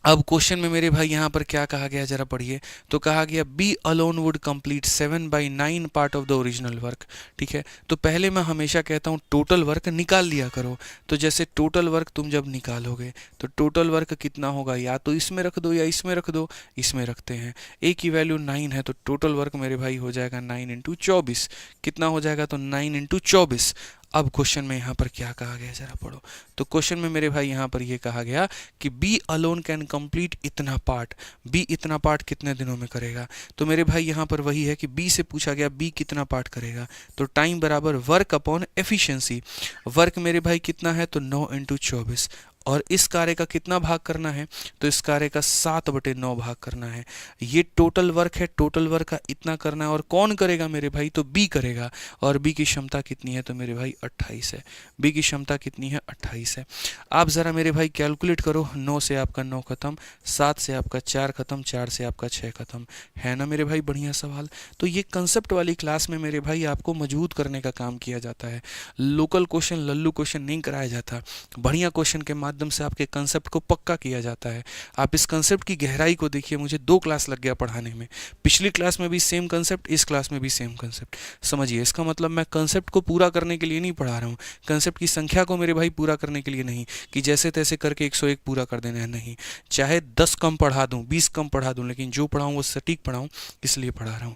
अब क्वेश्चन में मेरे भाई यहाँ पर क्या कहा गया जरा पढ़िए। तो कहा गया B alone would complete 7/9 part of the original work. ठीक है, तो पहले मैं हमेशा कहता हूँ टोटल वर्क निकाल लिया करो। तो जैसे टोटल वर्क तुम जब निकालोगे तो टोटल वर्क कितना होगा, या तो इसमें रख दो या इसमें रख दो। इसमें रखते हैं, ए की वैल्यू 9 है तो टोटल वर्क मेरे भाई हो जाएगा 9 × 24। कितना हो जाएगा, तो 9 × 24। अब क्वेश्चन में यहाँ पर क्या कहा गया जरा पढ़ो। तो क्वेश्चन में मेरे भाई यहाँ पर ये कहा गया कि बी अलोन कैन कंप्लीट इतना पार्ट। बी इतना पार्ट कितने दिनों में करेगा। तो मेरे भाई यहाँ पर वही है कि बी से पूछा गया बी कितना पार्ट करेगा, तो टाइम बराबर वर्क अपॉन एफिशिएंसी। वर्क मेरे भाई कितना है, तो 9 × 24। और इस कार्य का कितना भाग करना है, तो इस कार्य का 7/9 भाग करना है। ये टोटल वर्क है, टोटल वर्क का इतना करना है। और कौन करेगा मेरे भाई, तो बी करेगा। और बी की क्षमता कितनी है, तो मेरे भाई 28 है। बी की क्षमता कितनी है, 28 है। आप ज़रा मेरे भाई कैलकुलेट करो, 9 से आपका 9 खत्म, 7 से आपका 4 खत्म, 4 से आपका 6 खत्म, है ना मेरे भाई बढ़िया सवाल। तो ये कंसेप्ट वाली क्लास में मेरे भाई आपको मजबूत करने का काम किया जाता है। लोकल क्वेश्चन, लल्लू क्वेश्चन नहीं कराया जाता। बढ़िया क्वेश्चन के माध्यम से आपके कंसेप्ट को पक्का किया जाता है। आप इस कंसेप्ट की गहराई को देखिए, मुझे 2 क्लास लग गया पढ़ाने में। पिछली क्लास में भी सेम कंसेप्ट, इस क्लास में भी सेम कंसेप्ट। समझिए, इसका मतलब मैं कंसेप्ट को पूरा करने के लिए नहीं पढ़ा रहा हूँ, कंसेप्ट की संख्या को मेरे भाई पूरा करने के लिए नहीं, कि जैसे तैसे करके 101 पूरा कर देना है, नहीं। चाहे 10 कम पढ़ा दूँ, 20 कम पढ़ा दूँ, लेकिन जो पढ़ाऊँ वो सटीक पढ़ाऊँ, इसलिए पढ़ा रहा हूँ।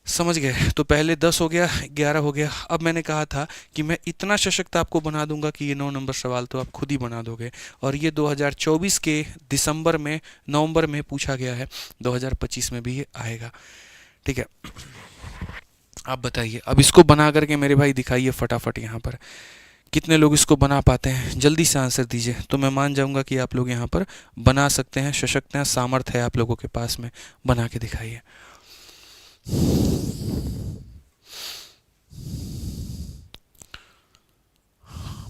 समझ गए। तो पहले 10 हो गया, 11 हो गया। अब मैंने कहा था कि मैं इतना सशक्त आपको बना दूंगा कि ये 9 नंबर सवाल तो आप खुद ही बना दोगे। और ये 2024 के दिसंबर में, नवंबर में पूछा गया है, 2025 में भी ये आएगा। ठीक है, आप बताइए, अब इसको बना करके मेरे भाई दिखाइए फटाफट। यहाँ पर कितने लोग इसको बना पाते हैं, जल्दी से आंसर दीजिए, तो मैं मान जाऊंगा कि आप लोग यहाँ पर बना सकते हैं, सशक्त हैं, सामर्थ्य है आप लोगों के पास में। बना के दिखाइए।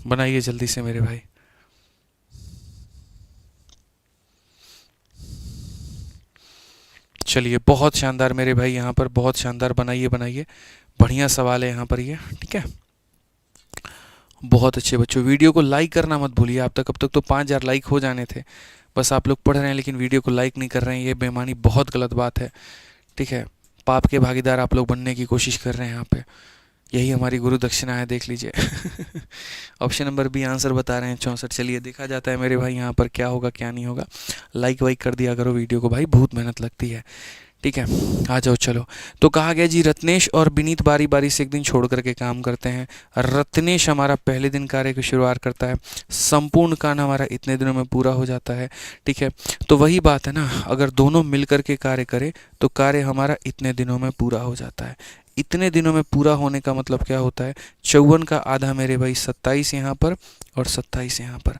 बनाइए जल्दी से मेरे भाई। चलिए, बहुत शानदार मेरे भाई, यहाँ पर बहुत शानदार। बनाइए बनाइए, बढ़िया सवाल है यहाँ पर ये। ठीक है, बहुत अच्छे बच्चों। वीडियो को लाइक करना मत भूलिए। आप तक अब तक तो 5000 लाइक हो जाने थे, बस आप लोग पढ़ रहे हैं लेकिन वीडियो को लाइक नहीं कर रहे हैं। ये बेईमानी, बहुत गलत बात है। ठीक है, पाप के भागीदार आप लोग बनने की कोशिश कर रहे हैं यहाँ पे। यही हमारी गुरु दक्षिणा है, देख लीजिए। ऑप्शन नंबर बी आंसर बता रहे हैं 64। चलिए, देखा जाता है मेरे भाई यहाँ पर क्या होगा क्या नहीं होगा। लाइक वाइक कर दिया करो वीडियो को भाई, बहुत मेहनत लगती है। ठीक है, आ जाओ चलो। तो कहा गया जी, रत्नेश और विनीत बारी बारी से एक दिन छोड़ करके काम करते हैं। रत्नेश हमारा पहले दिन कार्य की शुरुआत करता है, संपूर्ण कार्य हमारा इतने दिनों में पूरा हो जाता है। ठीक है, तो वही बात है ना, अगर दोनों मिल करके कार्य करें तो कार्य हमारा इतने दिनों में पूरा हो जाता है। इतने दिनों में पूरा होने का मतलब क्या होता है, 54 का आधा मेरे भाई 27 यहाँ पर और 27 यहाँ पर।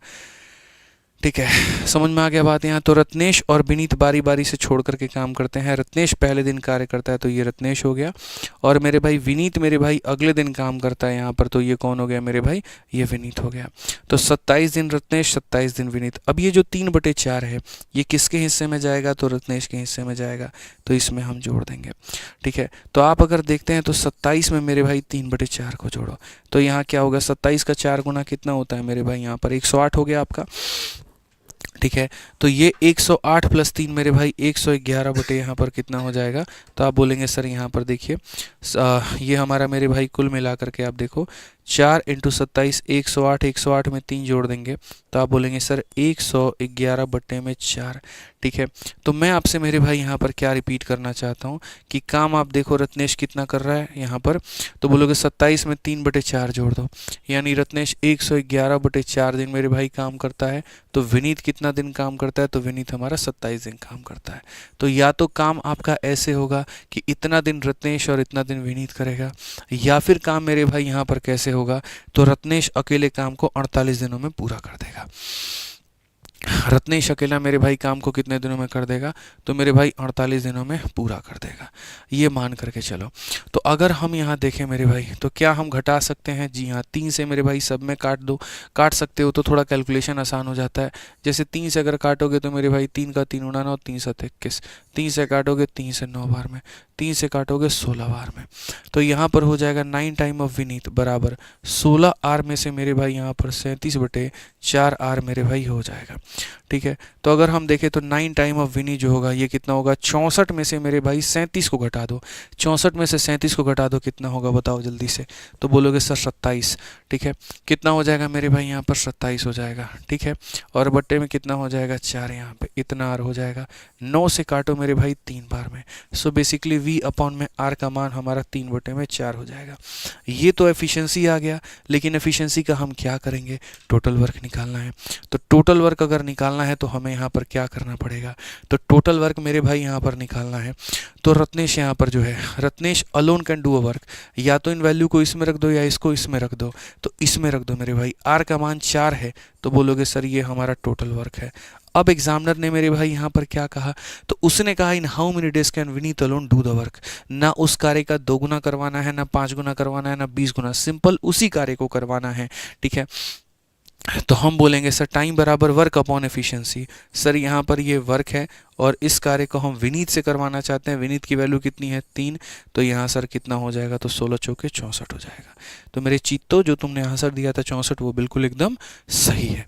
ठीक है, समझ में आ गया बात यहाँ। तो रत्नेश और विनीत बारी बारी से छोड़ करके काम करते हैं। रत्नेश पहले दिन कार्य करता है तो ये रत्नेश हो गया, और मेरे भाई विनीत मेरे भाई अगले दिन काम करता है यहाँ पर, तो ये कौन हो गया मेरे भाई, ये विनीत हो गया। तो 27 दिन रत्नेश, 27 दिन विनीत। अब ये जो 3/4 है ये किसके हिस्से में जाएगा, तो रत्नेश के हिस्से में जाएगा, तो इसमें हम जोड़ देंगे। ठीक है, तो आप अगर देखते हैं तो 27 में मेरे भाई 3/4 को जोड़ो, तो यहाँ क्या होगा, 27 का 4 गुना कितना होता है मेरे भाई, यहाँ पर 108 हो गया आपका। ठीक है, तो ये 108 + 3 मेरे भाई 111 बटे यहाँ पर कितना हो जाएगा, तो आप बोलेंगे सर यहाँ पर देखिए, ये हमारा मेरे भाई कुल मिलाकर के आप देखो 4 × 27 108, 108 में 3 जोड़ देंगे तो आप बोलेंगे सर 111 बटे में 4। ठीक है, तो मैं आपसे मेरे भाई यहाँ पर क्या रिपीट करना चाहता हूँ कि काम आप देखो रत्नेश कितना कर रहा है यहाँ पर, तो बोलोगे 27 में 3/4 जोड़ दो, यानी रत्नेश 111/4 दिन मेरे भाई काम करता है। तो विनीत कितना दिन काम करता है, तो विनीत हमारा 27 दिन काम करता है। तो या तो काम आपका ऐसे होगा कि इतना दिन रत्नेश और इतना दिन विनीत करेगा, या फिर काम मेरे भाई यहाँ पर कैसे होगा, तो रत्नेश अकेले काम को 48 दिनों में पूरा कर देगा। रत्नेश अकेला मेरे भाई काम को कितने दिनों में कर देगा, तो मेरे भाई 48 दिनों में पूरा कर देगा। ये मान करके चलो। तो अगर हम यहाँ देखें मेरे भाई, तो क्या हम घटा सकते हैं? जी हाँ, 3 से मेरे भाई सब में काट दो। काट सकते हो तो थोड़ा कैलकुलेशन आसान हो जाता है। जैसे 3 से अगर काटोगे तो मेरे भाई 3 का 3 उड़ाना और 3 7 21। 3 से काटोगे 3 से 9 बार में, 3 से काटोगे 16 बार में। तो यहाँ पर हो जाएगा 9 टाइम ऑफ विनीत बराबर 16 आर में से मेरे भाई यहाँ पर 37/4 आर मेरे भाई हो जाएगा। ठीक है, तो अगर हम देखें तो 9 टाइम ऑफ विनी जो होगा ये कितना होगा? 64 में से मेरे भाई 37 को घटा दो। 64 में से 37 को घटा दो, कितना होगा बताओ जल्दी से? तो बोलोगे सर 27। ठीक है, कितना हो जाएगा मेरे भाई यहाँ पर? 27 हो जाएगा। ठीक है, और बट्टे में कितना हो जाएगा? 4 यहाँ पे, इतना आर हो जाएगा। 9 से काटो मेरे भाई 3 बार में। सो बेसिकली वी अपॉन में आर का मान हमारा 3/4 हो जाएगा। ये तो एफिशिएंसी आ गया, लेकिन एफिशिएंसी का हम क्या करेंगे? टोटल वर्क निकालना है। तो टोटल वर्क अगर निकालना है तो हमें यहाँ पर क्या करना पड़ेगा? तो टोटल वर्क मेरे भाई यहाँ पर निकालना है, तो रत्नेश यहाँ पर जो है, Ratnesh alone can do a work. या तो इन वैल्यू को इसमें रख दो या इसको इसमें रख दो। तो इसमें रख दो मेरे भाई, आर का मान 4 है, तो बोलोगे सर ये हमारा टोटल वर्क है। अब एग्जामिनर ने मेरे भाई यहाँ पर क्या कहा? तो उसने कहा in how many days can Vineet alone do the work. ना उस कार्य का 2 गुना करवाना है, ना 5 गुना करवाना है, ना 20 गुना, सिंपल उसी कार्य को करवाना है। ठीक है, तो हम बोलेंगे सर टाइम बराबर वर्क अपॉन एफिशिएंसी। सर यहाँ पर ये वर्क है और इस कार्य को हम विनीत से करवाना चाहते हैं। विनीत की वैल्यू कितनी है? 3। तो यहाँ सर कितना हो जाएगा? तो 16 चौके 64 हो जाएगा। तो मेरे चीतो जो तुमने आंसर दिया था 64, वो बिल्कुल एकदम सही है।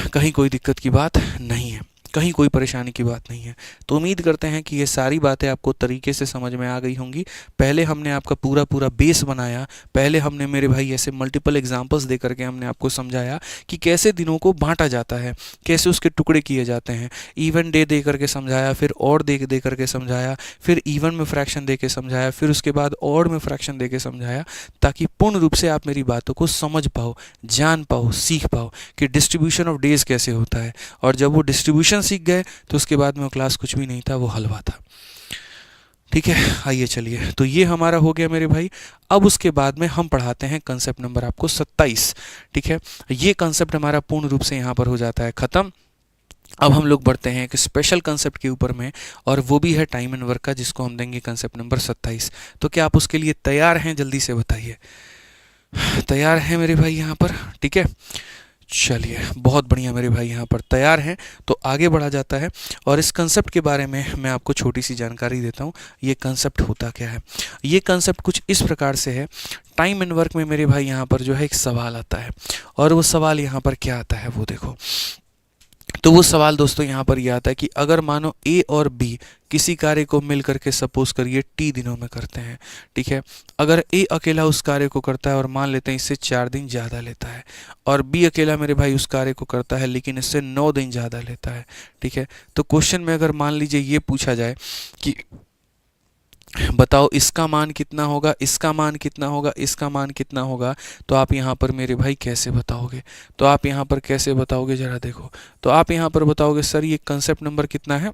कहीं कोई दिक्कत की बात नहीं है, कहीं कोई परेशानी की बात नहीं है। तो उम्मीद करते हैं कि ये सारी बातें आपको तरीके से समझ में आ गई होंगी। पहले हमने आपका पूरा पूरा बेस बनाया, पहले हमने मेरे भाई ऐसे मल्टीपल एग्जांपल्स दे करके हमने आपको समझाया कि कैसे दिनों को बांटा जाता है, कैसे उसके टुकड़े किए जाते हैं। इवन डे दे करके समझाया, फिर और दे करके समझाया, फिर इवन में फ्रैक्शन दे के समझाया, फिर उसके बाद और में फ्रैक्शन दे के समझाया, ताकि पूर्ण रूप से आप मेरी बातों को समझ पाओ, जान पाओ, सीख पाओ कि डिस्ट्रीब्यूशन ऑफ डेज कैसे होता है। और जब वो डिस्ट्रीब्यूशन सीख गए तो उसके बाद में वो क्लास कुछ भी नहीं था, वो हलवा था। ठीक है, आइए चलिए, तो ये हमारा हो गया मेरे भाई। अब उसके बाद में हम पढ़ाते हैं कंसेप्ट नंबर आपको 27। ठीक है, ये कंसेप्ट हमारा पूर्ण रूप से यहाँ पर हो जाता है ख़त्म। अब हम लोग बढ़ते हैं एक स्पेशल कंसेप्ट के ऊपर में, और वो भी है टाइम एंड वर्क का, जिसको हम देंगे कंसेप्ट नंबर 27। तो क्या आप उसके लिए तैयार हैं? जल्दी से बताइए। तैयार हैं मेरे भाई यहाँ पर? ठीक है, चलिए बहुत बढ़िया मेरे भाई यहाँ पर तैयार हैं। तो आगे बढ़ा जाता है, और इस कंसेप्ट के बारे में मैं आपको छोटी सी जानकारी देता हूँ। ये कंसेप्ट होता क्या है? ये कंसेप्ट कुछ इस प्रकार से है। टाइम एंड वर्क में मेरे भाई यहाँ पर जो है एक सवाल आता है, और वो सवाल यहाँ पर क्या आता है वो देखो। तो वो सवाल दोस्तों यहाँ पर यह आता है कि अगर मानो ए और बी किसी कार्य को मिल करके सपोज करिए टी दिनों में करते हैं। ठीक है, अगर ए अकेला उस कार्य को करता है और मान लेते हैं इससे 4 दिन ज़्यादा लेता है, और बी अकेला मेरे भाई उस कार्य को करता है लेकिन इससे 9 दिन ज़्यादा लेता है। ठीक है, तो क्वेश्चन में अगर मान लीजिए ये पूछा जाए कि बताओ इसका मान कितना होगा, इसका मान कितना होगा, इसका मान कितना होगा, तो आप यहाँ पर मेरे भाई कैसे बताओगे? तो आप यहाँ पर कैसे बताओगे ज़रा देखो। तो आप यहाँ पर बताओगे सर ये कंसेप्ट नंबर कितना है?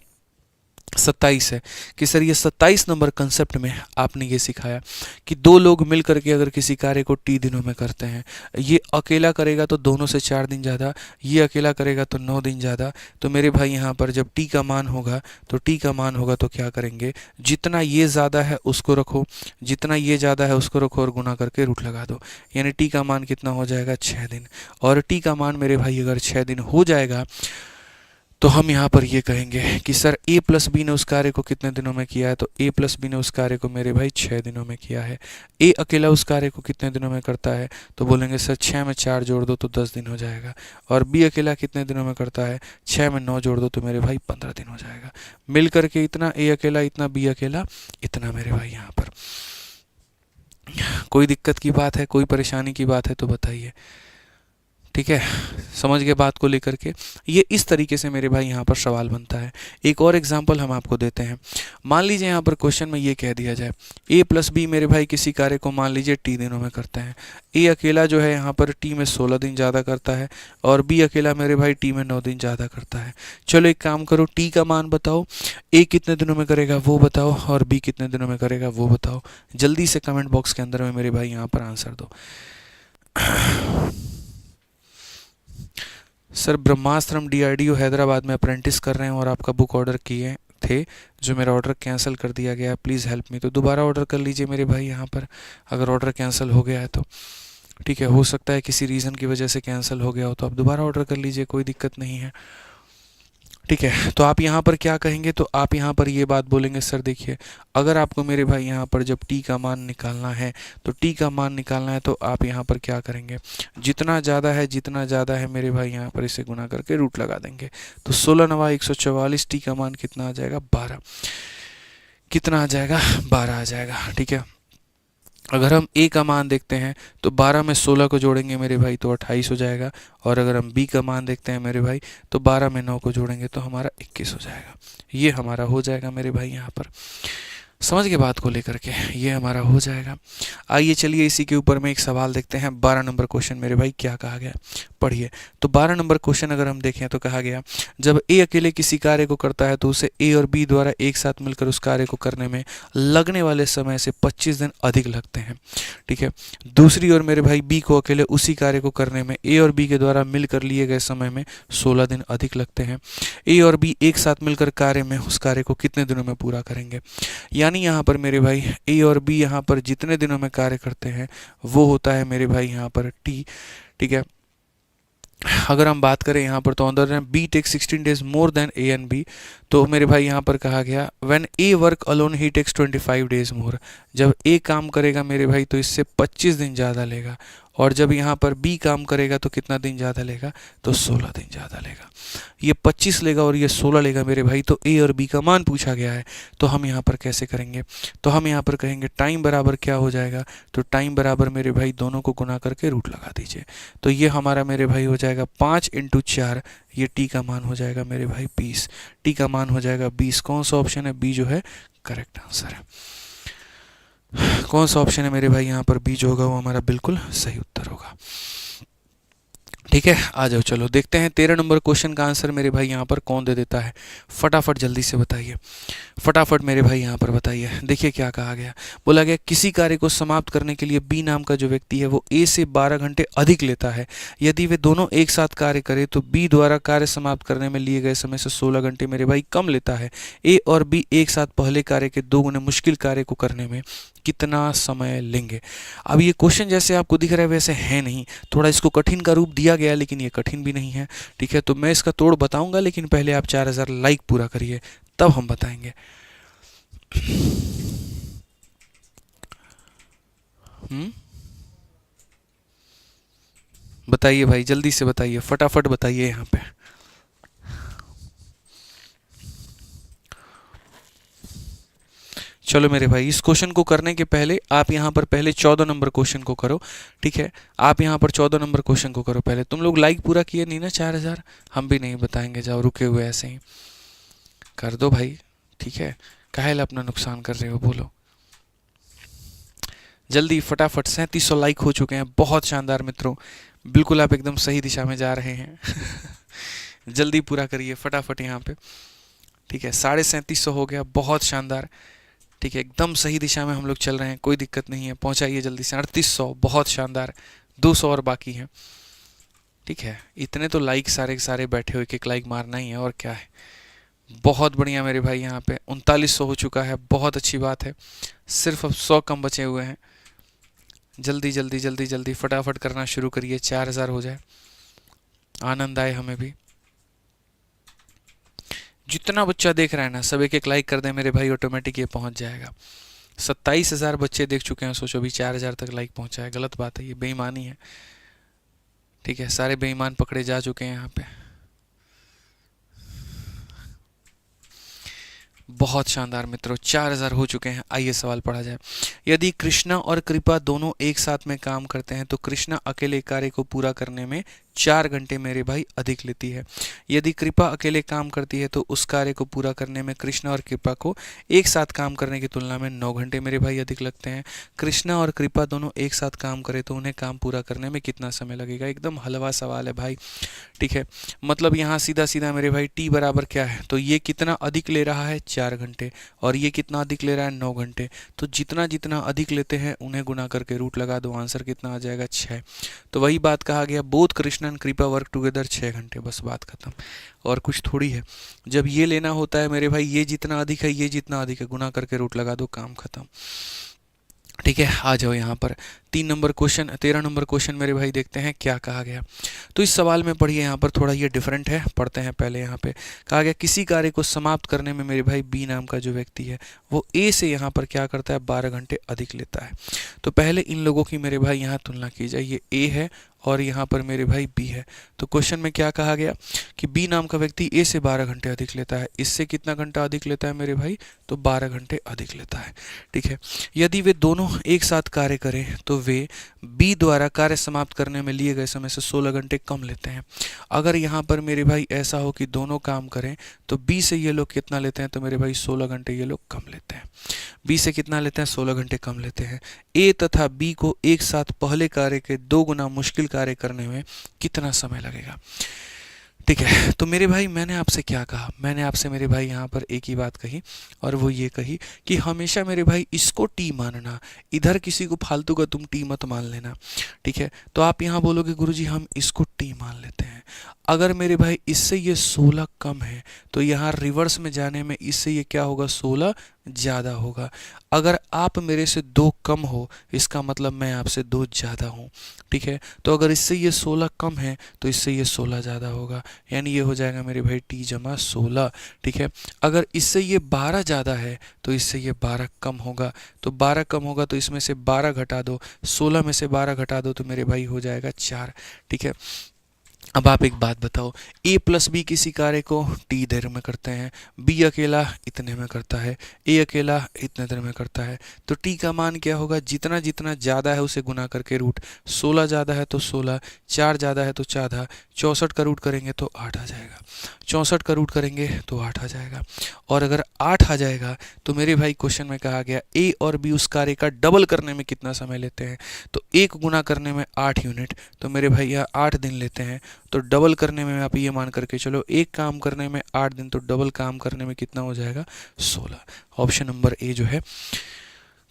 27 है। कि सर ये 27 नंबर कंसेप्ट में आपने ये सिखाया कि 2 लोग मिल करके अगर किसी कार्य को टी दिनों में करते हैं, ये अकेला करेगा तो दोनों से 4 दिन ज़्यादा, ये अकेला करेगा तो 9 दिन ज़्यादा। तो मेरे भाई यहाँ पर जब टी का मान होगा, तो टी का मान होगा तो क्या करेंगे? जितना ये ज़्यादा है उसको रखो, जितना ये ज़्यादा है उसको रखो, और गुना करके रूट लगा दो। यानी टी का मान कितना हो जाएगा? 6 दिन। और टी का मान मेरे भाई अगर 6 दिन हो जाएगा, तो हम यहाँ पर ये कहेंगे कि सर a प्लस बी ने उस कार्य को कितने दिनों में किया है? तो a प्लस बी ने उस कार्य को मेरे भाई 6 दिनों में किया है। a अकेला उस कार्य को कितने दिनों में करता है? तो बोलेंगे सर 6 में 4 जोड़ दो तो 10 दिन हो जाएगा। और b अकेला कितने दिनों में करता है? 6 में 9 जोड़ दो तो मेरे भाई 15 दिन हो जाएगा। मिल करके इतना a अकेला, इतना b अकेला, इतना मेरे भाई यहाँ पर। कोई दिक्कत की बात है, कोई परेशानी की बात है तो बताइए। ठीक है, समझ गए बात को लेकर के? ये इस तरीके से मेरे भाई यहाँ पर सवाल बनता है। एक और एग्जांपल हम आपको देते हैं। मान लीजिए यहाँ पर क्वेश्चन में ये कह दिया जाए a प्लस बी मेरे भाई किसी कार्य को मान लीजिए टी दिनों में करते हैं। a अकेला जो है यहाँ पर टी में 16 दिन ज़्यादा करता है, और b अकेला मेरे भाई टी में 9 दिन ज़्यादा करता है। चलो एक काम करो, टी का मान बताओ, a कितने दिनों में करेगा वो बताओ, और b कितने दिनों में करेगा वो बताओ। जल्दी से कमेंट बॉक्स के अंदर में मेरे भाई यहाँ पर आंसर दो। सर ब्रह्मास्त्र हम DRDO हैदराबाद में अप्रेंटिस कर रहे हैं और आपका बुक ऑर्डर किए थे, जो मेरा ऑर्डर कैंसिल कर दिया गया है, प्लीज़ हेल्प मी। तो दोबारा ऑर्डर कर लीजिए मेरे भाई यहाँ पर, अगर ऑर्डर कैंसिल हो गया है तो। ठीक है, हो सकता है किसी रीज़न की वजह से कैंसिल हो गया हो, तो आप दोबारा ऑर्डर कर लीजिए, कोई दिक्कत नहीं है। ठीक है, तो आप यहाँ पर क्या कहेंगे, तो आप यहाँ पर ये बात बोलेंगे, सर देखिए अगर आपको मेरे भाई यहाँ पर जब t का मान निकालना है, तो t का मान निकालना है तो आप यहाँ पर क्या करेंगे, जितना ज़्यादा है मेरे भाई यहाँ पर इसे गुना करके रूट लगा देंगे। तो 16 नवा 144, t का मान कितना आ जाएगा, 12। कितना आ जाएगा, 12 आ जाएगा। ठीक है, अगर हम a का मान देखते हैं तो 12 में 16 को जोड़ेंगे मेरे भाई तो 28 हो जाएगा, और अगर हम b का मान देखते हैं मेरे भाई तो 12 में 9 को जोड़ेंगे तो हमारा 21 हो जाएगा। ये हमारा हो जाएगा मेरे भाई यहाँ पर, समझ के बात को लेकर के, ये हमारा हो जाएगा। आइए चलिए इसी के ऊपर में एक सवाल देखते हैं। 12 नंबर क्वेश्चन मेरे भाई क्या कहा गया, पढ़िए। तो 12 नंबर क्वेश्चन अगर हम देखें तो कहा गया, जब ए अकेले किसी कार्य को करता है तो उसे ए और बी द्वारा एक साथ मिलकर उस कार्य को करने में लगने वाले समय से 25 दिन अधिक लगते हैं। ठीक है, दूसरी ओर मेरे भाई बी को अकेले उसी कार्य को करने में ए और बी के द्वारा मिलकर लिए गए समय में 16 दिन अधिक लगते हैं। ए और बी एक साथ मिलकर कार्य में उस कार्य को कितने दिनों में पूरा करेंगे। यानी यहाँ पर मेरे भाई ए और बी यहाँ पर जितने दिनों में कार्य करते हैं वो होता है मेरे भाई यहाँ पर टी। ठीक है, अगर हम बात करें यहाँ पर तो on B take 16 days more than A and B, तो मेरे भाई यहाँ पर कहा गया when A work alone he takes 25 days more, जब ए काम करेगा मेरे भाई तो इससे 25 दिन ज़्यादा लेगा, और जब यहाँ पर बी काम करेगा तो कितना दिन ज़्यादा लेगा, तो 16 दिन ज़्यादा लेगा। ये 25 लेगा और ये 16 लेगा मेरे भाई, तो ए और बी का मान पूछा गया है, तो हम यहाँ पर कैसे करेंगे, तो हम यहाँ पर कहेंगे टाइम बराबर क्या हो जाएगा, तो टाइम बराबर मेरे भाई दोनों को गुना करके रूट लगा दीजिए। तो ये हमारा मेरे भाई हो जाएगा 5 × 4, ये टी का मान हो जाएगा मेरे भाई 20, टी का मान हो जाएगा 20। कौन सा ऑप्शन है, बी जो है करेक्ट आंसर है। कौन सा ऑप्शन है मेरे भाई यहाँ पर, बी जो होगा वो हमारा बिल्कुल सही उत्तर होगा। ठीक है, आ जाओ चलो देखते हैं 13 नंबर क्वेश्चन का आंसर मेरे भाई यहाँ पर कौन दे देता है, फटाफट जल्दी से बताइए, फटाफट मेरे भाई यहाँ पर बताइए। देखिए क्या कहा गया, बोला गया किसी कार्य को समाप्त करने के लिए बी नाम का जो व्यक्ति है वो ए से 12 घंटे अधिक लेता है। यदि वे दोनों एक साथ कार्य करें तो बी द्वारा कार्य समाप्त करने में लिए गए समय से 16 घंटे मेरे भाई कम लेता है। ए और बी एक साथ पहले कार्य के 2 गुने मुश्किल कार्य को करने में कितना समय लेंगे। अब ये क्वेश्चन जैसे आपको दिख रहा है वैसे है नहीं, थोड़ा इसको कठिन का रूप दिया गया है, लेकिन ये कठिन भी नहीं है। ठीक है, तो मैं इसका तोड़ बताऊंगा, लेकिन पहले आप 4000 लाइक पूरा करिए तब हम बताएंगे। बताइए भाई, जल्दी से बताइए, फटाफट बताइए यहाँ पे। चलो मेरे भाई, इस क्वेश्चन को करने के पहले आप यहाँ पर पहले 14 नंबर क्वेश्चन को करो। ठीक है, आप यहाँ पर 14 नंबर क्वेश्चन को करो पहले। तुम लोग लाइक पूरा किए नहीं ना 4000, हम भी नहीं बताएंगे, जाओ रुके हुए ऐसे ही कर दो भाई। ठीक है, काहे अपना नुकसान कर रहे हो, बोलो जल्दी फटाफट। 3700 लाइक हो चुके हैं, बहुत शानदार मित्रों, बिल्कुल आप एकदम सही दिशा में जा रहे हैं। जल्दी पूरा करिए फटाफट यहाँ पे। ठीक है, 3750 हो गया, बहुत शानदार। ठीक है, एकदम सही दिशा में हम लोग चल रहे हैं, कोई दिक्कत नहीं है, पहुंचाइए जल्दी से। 3800, बहुत शानदार, 200 और बाकी हैं। ठीक है, इतने तो लाइक सारे के सारे बैठे हो, एक लाइक मारना ही है और क्या है। बहुत बढ़िया मेरे भाई, यहाँ पे 3900 हो चुका है, बहुत अच्छी बात है। सिर्फ अब 100 कम बचे हुए हैं। जल्दी जल्दी जल्दी जल्दी फटाफट करना शुरू करिए, 4000 हो जाए, आनंद आए हमें भी। जितना बच्चा देख रहा है ना, सब एक लाइक कर दें मेरे भाई, ऑटोमेटिक ये पहुंच जाएगा। 27000 बच्चे देख चुके हैं, सोचो भी 4000 तक लाइक पहुंचा है, गलत बात है, ये बेईमानी है। ठीक है, सारे बेईमान पकड़े जा चुके हैं यहाँ पे। बहुत शानदार मित्रों, 4000 हो चुके हैं। आइए सवाल पढ़ा जाए। यदि कृष्णा और कृपा दोनों एक साथ में काम करते हैं तो कृष्णा अकेले कार्य को पूरा करने में 4 घंटे मेरे भाई अधिक लेती है। यदि कृपा अकेले काम करती है तो उस कार्य को पूरा करने में कृष्णा और कृपा को एक साथ काम करने की तुलना में 9 घंटे मेरे भाई अधिक लगते हैं। कृष्णा और कृपा दोनों एक साथ काम करें तो उन्हें काम पूरा करने में कितना समय लगेगा। एकदम हलवा सवाल है भाई। ठीक है, मतलब यहाँ सीधा सीधा मेरे भाई टी बराबर क्या है, तो ये कितना अधिक ले रहा है, 4 घंटे, और ये कितना अधिक ले रहा है 9 घंटे। तो जितना जितना अधिक लेते हैं उन्हें गुना करके रूट लगा दो, आंसर कितना आ जाएगा 6। तो वही बात कहा गया, बोथ कृष्ण एंड कृपा वर्क टुगेदर 6 घंटे, बस बात खत्म, और कुछ थोड़ी है। जब ये लेना होता है मेरे भाई, ये जितना अधिक है ये जितना अधिक है, गुना करके रूट लगा दो, काम खत्म। ठीक है, आ जाओ यहाँ पर 13 नंबर क्वेश्चन मेरे भाई, देखते हैं क्या कहा गया। तो इस सवाल में पढ़िए, यहाँ पर थोड़ा ये डिफरेंट है, पढ़ते हैं पहले। यहाँ पे कहा गया किसी कार्य को समाप्त करने में मेरे भाई बी नाम का जो व्यक्ति है वो ए से यहाँ पर क्या करता है, 12 घंटे अधिक लेता है। तो पहले इन लोगों की मेरे भाई यहाँ तुलना की जाए, ये ए है और यहाँ पर मेरे भाई बी है। तो क्वेश्चन में क्या कहा गया कि बी नाम का व्यक्ति ए से 12 घंटे अधिक लेता है, इससे कितना घंटा अधिक लेता है मेरे भाई, तो 12 घंटे अधिक लेता है। ठीक है, यदि वे दोनों एक साथ कार्य करें तो वे बी द्वारा कार्य समाप्त करने में लिए गए समय से 16 घंटे कम लेते हैं। अगर यहाँ पर मेरे भाई ऐसा हो कि दोनों काम करें तो बी से ये लोग कितना लेते हैं, तो मेरे भाई 16 घंटे ये लोग कम लेते हैं। बी से कितना लेते हैं, 16 घंटे कम लेते हैं। ए तथा बी को एक साथ पहले कार्य के 2 गुना मुश्किल कार्य करने में कितना समय लगेगा। ठीक है, तो मेरे भाई मैंने आपसे क्या कहा, मैंने आपसे मेरे भाई यहाँ पर एक ही बात कही, और वो ये कही कि हमेशा मेरे भाई इसको टी मानना, इधर किसी को फालतू का तुम टी मत मान लेना। ठीक है, तो आप यहाँ बोलोगे गुरुजी हम इसको टी मान लेते हैं। अगर मेरे भाई इससे ये 16 कम है तो यहाँ रिवर्स में जाने में इससे ये क्या होगा, 16 ज़्यादा होगा। अगर आप मेरे से 2 कम हो इसका मतलब मैं आपसे 2 ज़्यादा हूँ। ठीक है, तो अगर इससे ये 16 कम है तो इससे ये 16 ज़्यादा होगा, यानी ये हो जाएगा मेरे भाई टी जमा 16। ठीक है, अगर इससे ये 12 ज़्यादा है तो इससे ये 12 कम होगा, तो 12 कम होगा तो इसमें से 12 घटा दो, 16 में से 12 घटा दो तो मेरे भाई हो जाएगा 4। ठीक है, अब आप एक बात बताओ, a प्लस बी किसी कार्य को t देर में करते हैं, b अकेला इतने में करता है, a अकेला इतने देर में करता है, तो t का मान क्या होगा, जितना जितना ज़्यादा है उसे गुना करके रूट, 16 ज़्यादा है तो 16, 4 ज़्यादा है तो 14, 64 का रूट करेंगे तो 8 आ जाएगा, 64 का रूट करेंगे तो 8 आ जाएगा। और अगर 8 आ जाएगा तो मेरे भाई क्वेश्चन में कहा गया a और b उस कार्य का डबल करने में कितना समय लेते हैं, तो 1 गुना करने में 8 यूनिट, तो मेरे भाई यह 8 दिन लेते हैं। तो डबल करने में आप ये मान करके चलो, एक काम करने में 8 दिन, तो डबल काम करने में कितना हो जाएगा, 16। ऑप्शन नंबर ए जो है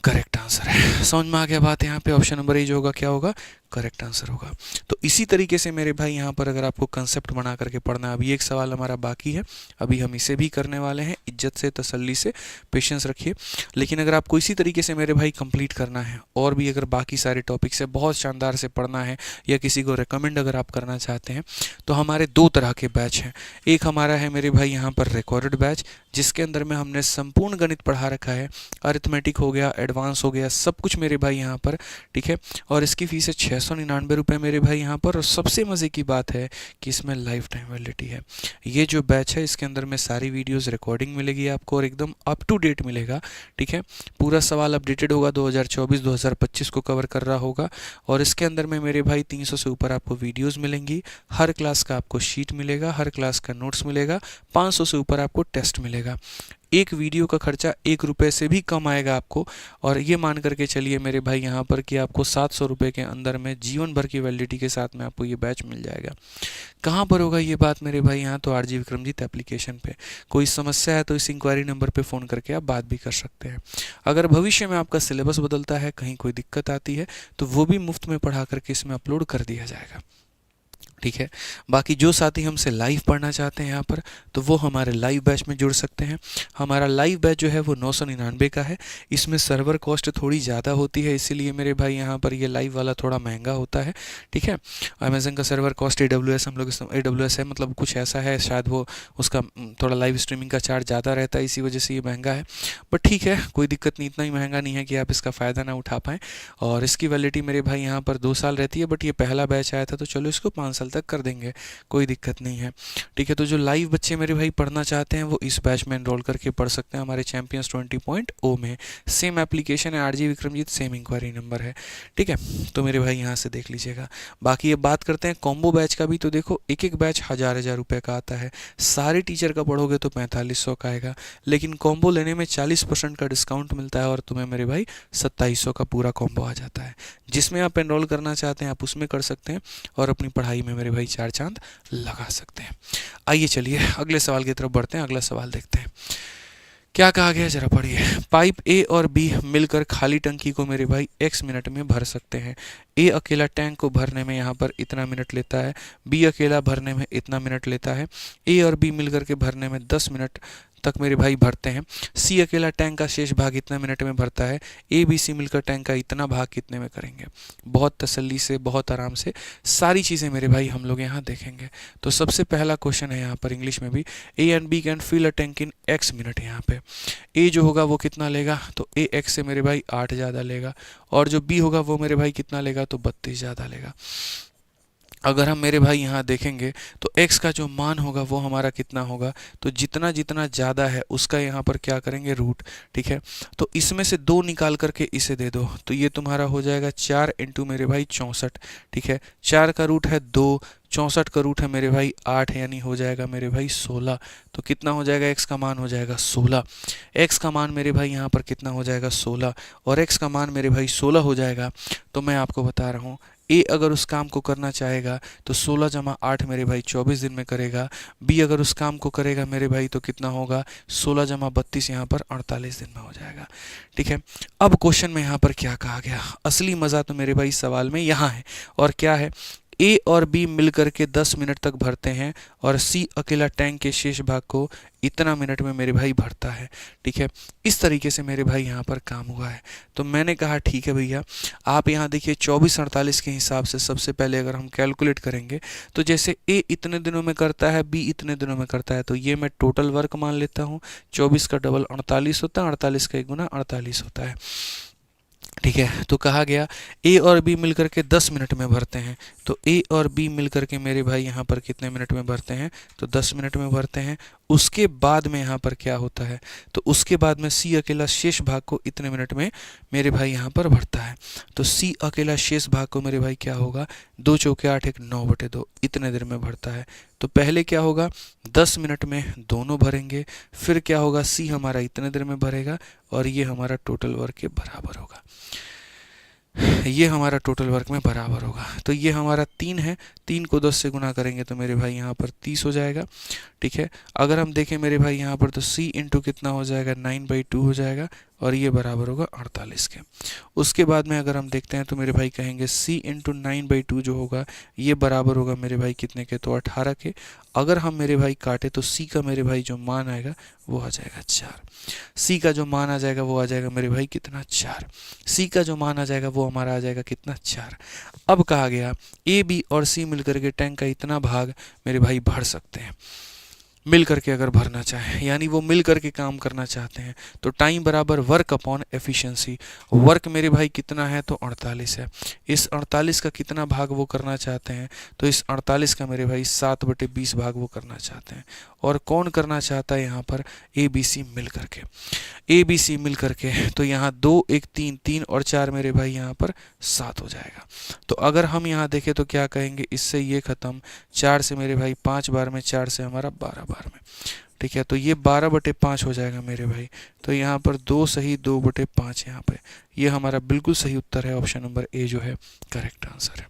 करेक्ट आंसर है। समझ में आ गया बात, यहाँ पे ऑप्शन नंबर ए जो होगा क्या होगा, करेक्ट आंसर होगा। तो इसी तरीके से मेरे भाई यहाँ पर अगर आपको कंसेप्ट बना करके पढ़ना है, अभी एक सवाल हमारा बाकी है, अभी हम इसे भी करने वाले हैं, इज्जत से तसल्ली से पेशेंस रखिए। लेकिन अगर आपको इसी तरीके से मेरे भाई कंप्लीट करना है, और भी अगर बाकी सारे टॉपिक से बहुत शानदार से पढ़ना है, या किसी को रिकमेंड अगर आप करना चाहते हैं, तो हमारे 2 तरह के बैच हैं। एक हमारा है मेरे भाई यहाँ पर रिकॉर्डेड बैच, जिसके अंदर में हमने संपूर्ण गणित पढ़ा रखा है, अरिथमेटिक हो गया, एडवांस हो गया, सब कुछ मेरे भाई यहाँ पर। ठीक है, और इसकी फीस है 699 रुपये मेरे भाई यहाँ पर। और सबसे मज़े की बात है कि इसमें लाइफ टाइम वैलिडिटी है। ये जो बैच है इसके अंदर में सारी वीडियोस रिकॉर्डिंग मिलेगी आपको, और एकदम अप टू डेट मिलेगा। ठीक है, पूरा सवाल अपडेटेड होगा, 2024-2025 को कवर कर रहा होगा। और इसके अंदर में मेरे भाई 300 से ऊपर आपको वीडियोज़ मिलेंगी, हर क्लास का आपको शीट मिलेगा, हर क्लास का नोट्स मिलेगा, 500 से ऊपर आपको टेस्ट मिलेगा। एक वीडियो का खर्चा 1 रुपये से भी कम आएगा आपको। और ये मान करके चलिए मेरे भाई यहाँ पर कि आपको 700 रुपये के अंदर में जीवन भर की वैलिडिटी के साथ में आपको ये बैच मिल जाएगा। कहाँ पर होगा ये बात मेरे भाई, यहाँ तो आरजी विक्रमजीत एप्लीकेशन पे। कोई समस्या है तो इस इंक्वायरी नंबर पे फ़ोन करके आप बात भी कर सकते हैं। अगर भविष्य में आपका सिलेबस बदलता है, कहीं कोई दिक्कत आती है, तो वो भी मुफ्त में पढ़ा करके इसमें अपलोड कर दिया जाएगा। ठीक है, बाकी जो साथी हमसे लाइव पढ़ना चाहते हैं यहाँ पर, तो वो हमारे लाइव बैच में जुड़ सकते हैं। हमारा लाइव बैच जो है वो 999 का है। इसमें सर्वर कॉस्ट थोड़ी ज़्यादा होती है, इसीलिए मेरे भाई यहाँ पर ये लाइव वाला थोड़ा महंगा होता है। ठीक है, अमेजन का सर्वर कॉस्ट AWS, हम लोग AWS है, मतलब कुछ ऐसा है, शायद वो उसका थोड़ा लाइव स्ट्रीमिंग का चार्ज ज़्यादा रहता है, इसी वजह से ये महंगा है। बट ठीक है, कोई दिक्कत नहीं, इतना ही महंगा नहीं है कि आप इसका फ़ायदा ना उठा पाएँ। और इसकी वैलिडिटी मेरे भाई यहाँ पर 2 साल रहती है, बट ये पहला बैच आया था तो चलो इसको 5 साल तक कर देंगे, कोई दिक्कत नहीं है। ठीक है, तो जो लाइव बच्चे मेरे भाई पढ़ना चाहते हैं वो इस बैच में एनरोल करके पढ़ सकते हैं हमारे चैंपियंस 20.0 में। सेम एप्लीकेशन है, RG Vikramjit, same inquiry number है। ठीक है, तो मेरे भाई यहाँ से देख लीजिएगा। बाकी ये बात करते हैं कॉम्बो बैच का भी, तो देखो एक एक बैच 1000 रुपये का आता है। सारे टीचर का पढ़ोगे तो 4500 का आएगा, लेकिन कॉम्बो लेने में 40% का डिस्काउंट मिलता है, और तुम्हें मेरे भाई 2700 का पूरा कॉम्बो आ जाता है। जिसमें आप एनरोल करना चाहते हैं आप उसमें कर सकते हैं, और अपनी पढ़ाई में मेरे भाई 4 चांद लगा सकते हैं। आइए चलिए अगले सवाल की तरफ बढ़ते हैं। अगला सवाल देखते हैं क्या कहा गया जरा पढ़िए। पाइप ए और बी मिलकर खाली टंकी को मेरे भाई x मिनट में भर सकते हैं। ए अकेला टैंक को भरने में यहाँ पर इतना मिनट लेता है, बी अकेला भरने में इतना मिनट लेता है। ए और बी मिलकर के भरने में 10 मिनट तक मेरे भाई भरते हैं। सी अकेला टैंक का शेष भाग इतना मिनट में भरता है। ए बी सी मिलकर टैंक का इतना भाग कितने में करेंगे। बहुत तसल्ली से, बहुत आराम से सारी चीज़ें मेरे भाई हम लोग यहाँ देखेंगे। तो सबसे पहला क्वेश्चन है यहाँ पर इंग्लिश में भी, A and B can fill a tank in x minute. यहाँ पे ए जो होगा वो कितना लेगा, तो ए x से मेरे भाई 8 ज़्यादा लेगा, और जो बी होगा वो मेरे भाई कितना लेगा, तो 32 ज़्यादा लेगा। अगर हम मेरे भाई यहाँ देखेंगे तो x का जो मान होगा वो हमारा कितना होगा, तो जितना जितना ज़्यादा है उसका यहाँ पर क्या करेंगे, रूट। ठीक है, तो इसमें से 2 निकाल करके इसे दे दो, तो ये तुम्हारा हो जाएगा 4 इंटू मेरे भाई 64। ठीक है, 4 का रूट है 2, 64 का रूट है मेरे भाई 8, यानी हो जाएगा मेरे भाई 16। तो कितना हो जाएगा, x का मान हो जाएगा 16। x का मान मेरे भाई यहाँ पर कितना हो जाएगा, 16, और x का मान मेरे भाई 16 हो जाएगा। तो मैं आपको बता रहा हूँ, ए अगर उस काम को करना चाहेगा तो 16 जमा 8 मेरे भाई 24 दिन में करेगा। बी अगर उस काम को करेगा मेरे भाई तो कितना होगा, 16 जमा 32 यहाँ पर 48 दिन में हो जाएगा। ठीक है, अब क्वेश्चन में यहाँ पर क्या कहा गया, असली मज़ा तो मेरे भाई सवाल में यहाँ है, और क्या है, ए और बी मिलकर के 10 मिनट तक भरते हैं, और सी अकेला टैंक के शेष भाग को इतना मिनट में मेरे भाई भरता है। ठीक है, इस तरीके से मेरे भाई यहाँ पर काम हुआ है। तो मैंने कहा ठीक है भैया, आप यहाँ देखिए 24-48 के हिसाब से सबसे पहले अगर हम कैलकुलेट करेंगे तो जैसे ए इतने दिनों में करता है, बी इतने दिनों में करता है, तो ये मैं टोटल वर्क मान लेता हूँ। 24 का डबल 48 होता है, 48 का 1 गुना 48 होता है। ठीक है, तो कहा गया ए और बी मिलकर के 10 मिनट में भरते हैं, तो ए और बी मिलकर के मेरे भाई यहाँ पर कितने मिनट में भरते हैं, तो 10 मिनट में भरते हैं। उसके बाद में यहाँ पर क्या होता है, तो उसके बाद में सी अकेला शेष भाग को इतने मिनट में मेरे भाई यहाँ पर भरता है। तो सी अकेला शेष भाग को मेरे भाई क्या होगा, 2 चौके 8 1 9/2 इतने देर में भरता है। तो पहले क्या होगा, 10 मिनट में दोनों भरेंगे, फिर क्या होगा, सी हमारा इतने देर में भरेगा, और ये हमारा टोटल वर्क के बराबर होगा। ये हमारा टोटल वर्क में बराबर होगा। तो ये हमारा 3 है, 3 को 10 से गुना करेंगे तो मेरे भाई यहाँ पर 30 हो जाएगा। ठीक है, अगर हम देखें मेरे भाई यहाँ पर तो c इंटू कितना हो जाएगा, 9/2 हो जाएगा, और ये बराबर होगा 48 के। उसके बाद में अगर हम देखते हैं तो मेरे भाई कहेंगे c इंटू 9/2 जो होगा ये बराबर होगा मेरे भाई कितने के, तो 18 के। अगर हम मेरे भाई काटे तो c का मेरे भाई जो मान आएगा वो आ जाएगा 4। c का जो मान आ जाएगा वो आ जाएगा मेरे भाई कितना, 4। c का जो मान आ जाएगा वो हमारा आ जाएगा कितना, 4। अब कहा गया ए बी और सी मिलकर के टैंक का इतना भाग मेरे भाई भर सकते हैं। मिल करके अगर भरना चाहें, यानी वो मिल करके काम करना चाहते हैं, तो टाइम बराबर वर्क अपॉन एफिशिएंसी। वर्क मेरे भाई कितना है, तो 48 है। इस 48 का कितना भाग वो करना चाहते हैं, तो इस 48 का मेरे भाई 7/20 भाग वो करना चाहते हैं। और कौन करना चाहता है यहाँ पर, ए बी सी मिल करके। ए बी सी मिल करके, तो यहाँ 2 1 3 3 और 4 मेरे भाई यहाँ पर 7 हो जाएगा। तो अगर हम यहाँ देखें तो क्या कहेंगे, इससे ये ख़त्म, 4 से मेरे भाई 5 बार में, 4 से हमारा 12 बार में। ठीक है, तो ये 12/5 हो जाएगा मेरे भाई। तो यहाँ पर 2 सही 2/5 यहाँ पे, ये हमारा बिल्कुल सही उत्तर है। ऑप्शन नंबर ए जो है करेक्ट आंसर है।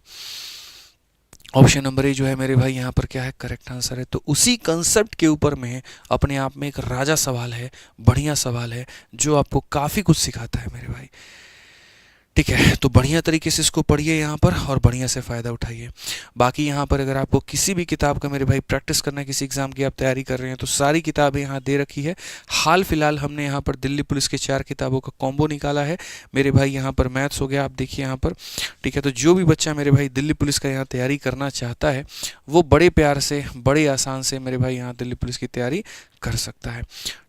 ऑप्शन नंबर ए जो है मेरे भाई यहाँ पर क्या है, करेक्ट आंसर है। तो उसी कंसेप्ट के ऊपर में अपने आप में एक राजा सवाल है, बढ़िया सवाल है, जो आपको काफ़ी कुछ सिखाता है मेरे भाई। ठीक है, तो बढ़िया तरीके से इसको पढ़िए यहाँ पर, और बढ़िया से फ़ायदा उठाइए। बाकी यहाँ पर अगर आपको किसी भी किताब का मेरे भाई प्रैक्टिस करना है, किसी एग्ज़ाम की आप तैयारी कर रहे हैं, तो सारी किताबें यहाँ दे रखी है। हाल फिलहाल हमने यहाँ पर दिल्ली पुलिस के 4 किताबों का कॉम्बो निकाला है मेरे भाई। यहाँ पर मैथ्स हो गया, आप देखिए यहाँ पर। ठीक है, तो जो भी बच्चा मेरे भाई दिल्ली पुलिस का यहाँ तैयारी करना चाहता है, वो बड़े प्यार से, बड़े आसान से मेरे भाई यहाँ दिल्ली पुलिस की तैयारी कर सकता है।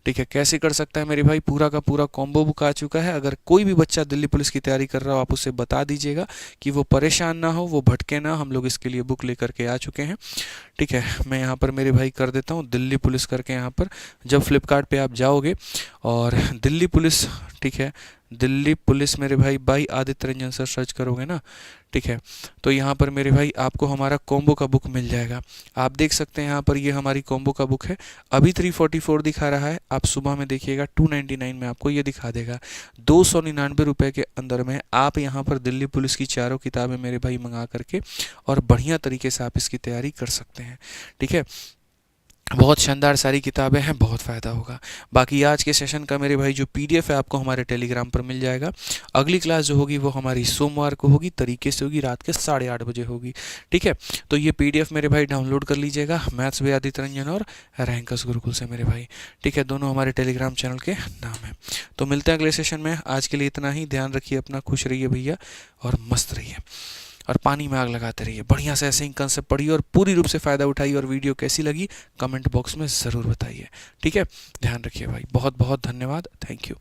ठीक है, कैसे कर सकता है मेरे भाई, पूरा का पूरा कॉम्बो बुक आ चुका है। अगर कोई भी बच्चा दिल्ली पुलिस की तैयारी कर रहा हो, आप उसे बता दीजिएगा कि वो परेशान ना हो, वो भटके ना, हम लोग इसके लिए बुक लेकर के आ चुके हैं। ठीक है, मैं यहाँ पर मेरे भाई कर देता हूँ दिल्ली पुलिस करके। यहाँ पर जब फ्लिपकार्ट पे आप जाओगे और दिल्ली पुलिस, ठीक है, दिल्ली पुलिस मेरे भाई by Aditya Ranjan sir search करोगे ना, ठीक है, तो यहाँ पर मेरे भाई आपको हमारा कॉम्बो का बुक मिल जाएगा। आप देख सकते हैं यहाँ पर ये हमारी कॉम्बो का बुक है। अभी 344 दिखा रहा है, आप सुबह में देखिएगा 299 में आपको ये दिखा देगा। 299 रुपये के अंदर में आप यहाँ पर दिल्ली पुलिस की चारों किताबें मेरे भाई मंगा करके और बढ़िया तरीके से आप इसकी तैयारी कर सकते हैं। ठीक है, बहुत शानदार सारी किताबें हैं, बहुत फ़ायदा होगा। बाकी आज के सेशन का मेरे भाई जो पीडीएफ है आपको हमारे टेलीग्राम पर मिल जाएगा। अगली क्लास जो होगी वो हमारी सोमवार को होगी, तरीके से होगी, रात के 8:30 बजे होगी। ठीक है, तो ये पीडीएफ मेरे भाई डाउनलोड कर लीजिएगा, मैथ्स विद आदित्य रंजन और रैंकर्स गुरुकुल से मेरे भाई। ठीक है, दोनों हमारे टेलीग्राम चैनल के नाम है। तो मिलते हैं अगले सेशन में, आज के लिए इतना ही। ध्यान रखिए अपना, खुश रहिए भैया और मस्त रहिए और पानी में आग लगाते रहिए। बढ़िया से ऐसे ही कंसेप्ट पढ़िए और पूरी रूप से फ़ायदा उठाइए। और वीडियो कैसी लगी कमेंट बॉक्स में ज़रूर बताइए। ठीक है, ध्यान रखिए भाई, बहुत बहुत धन्यवाद, थैंक यू।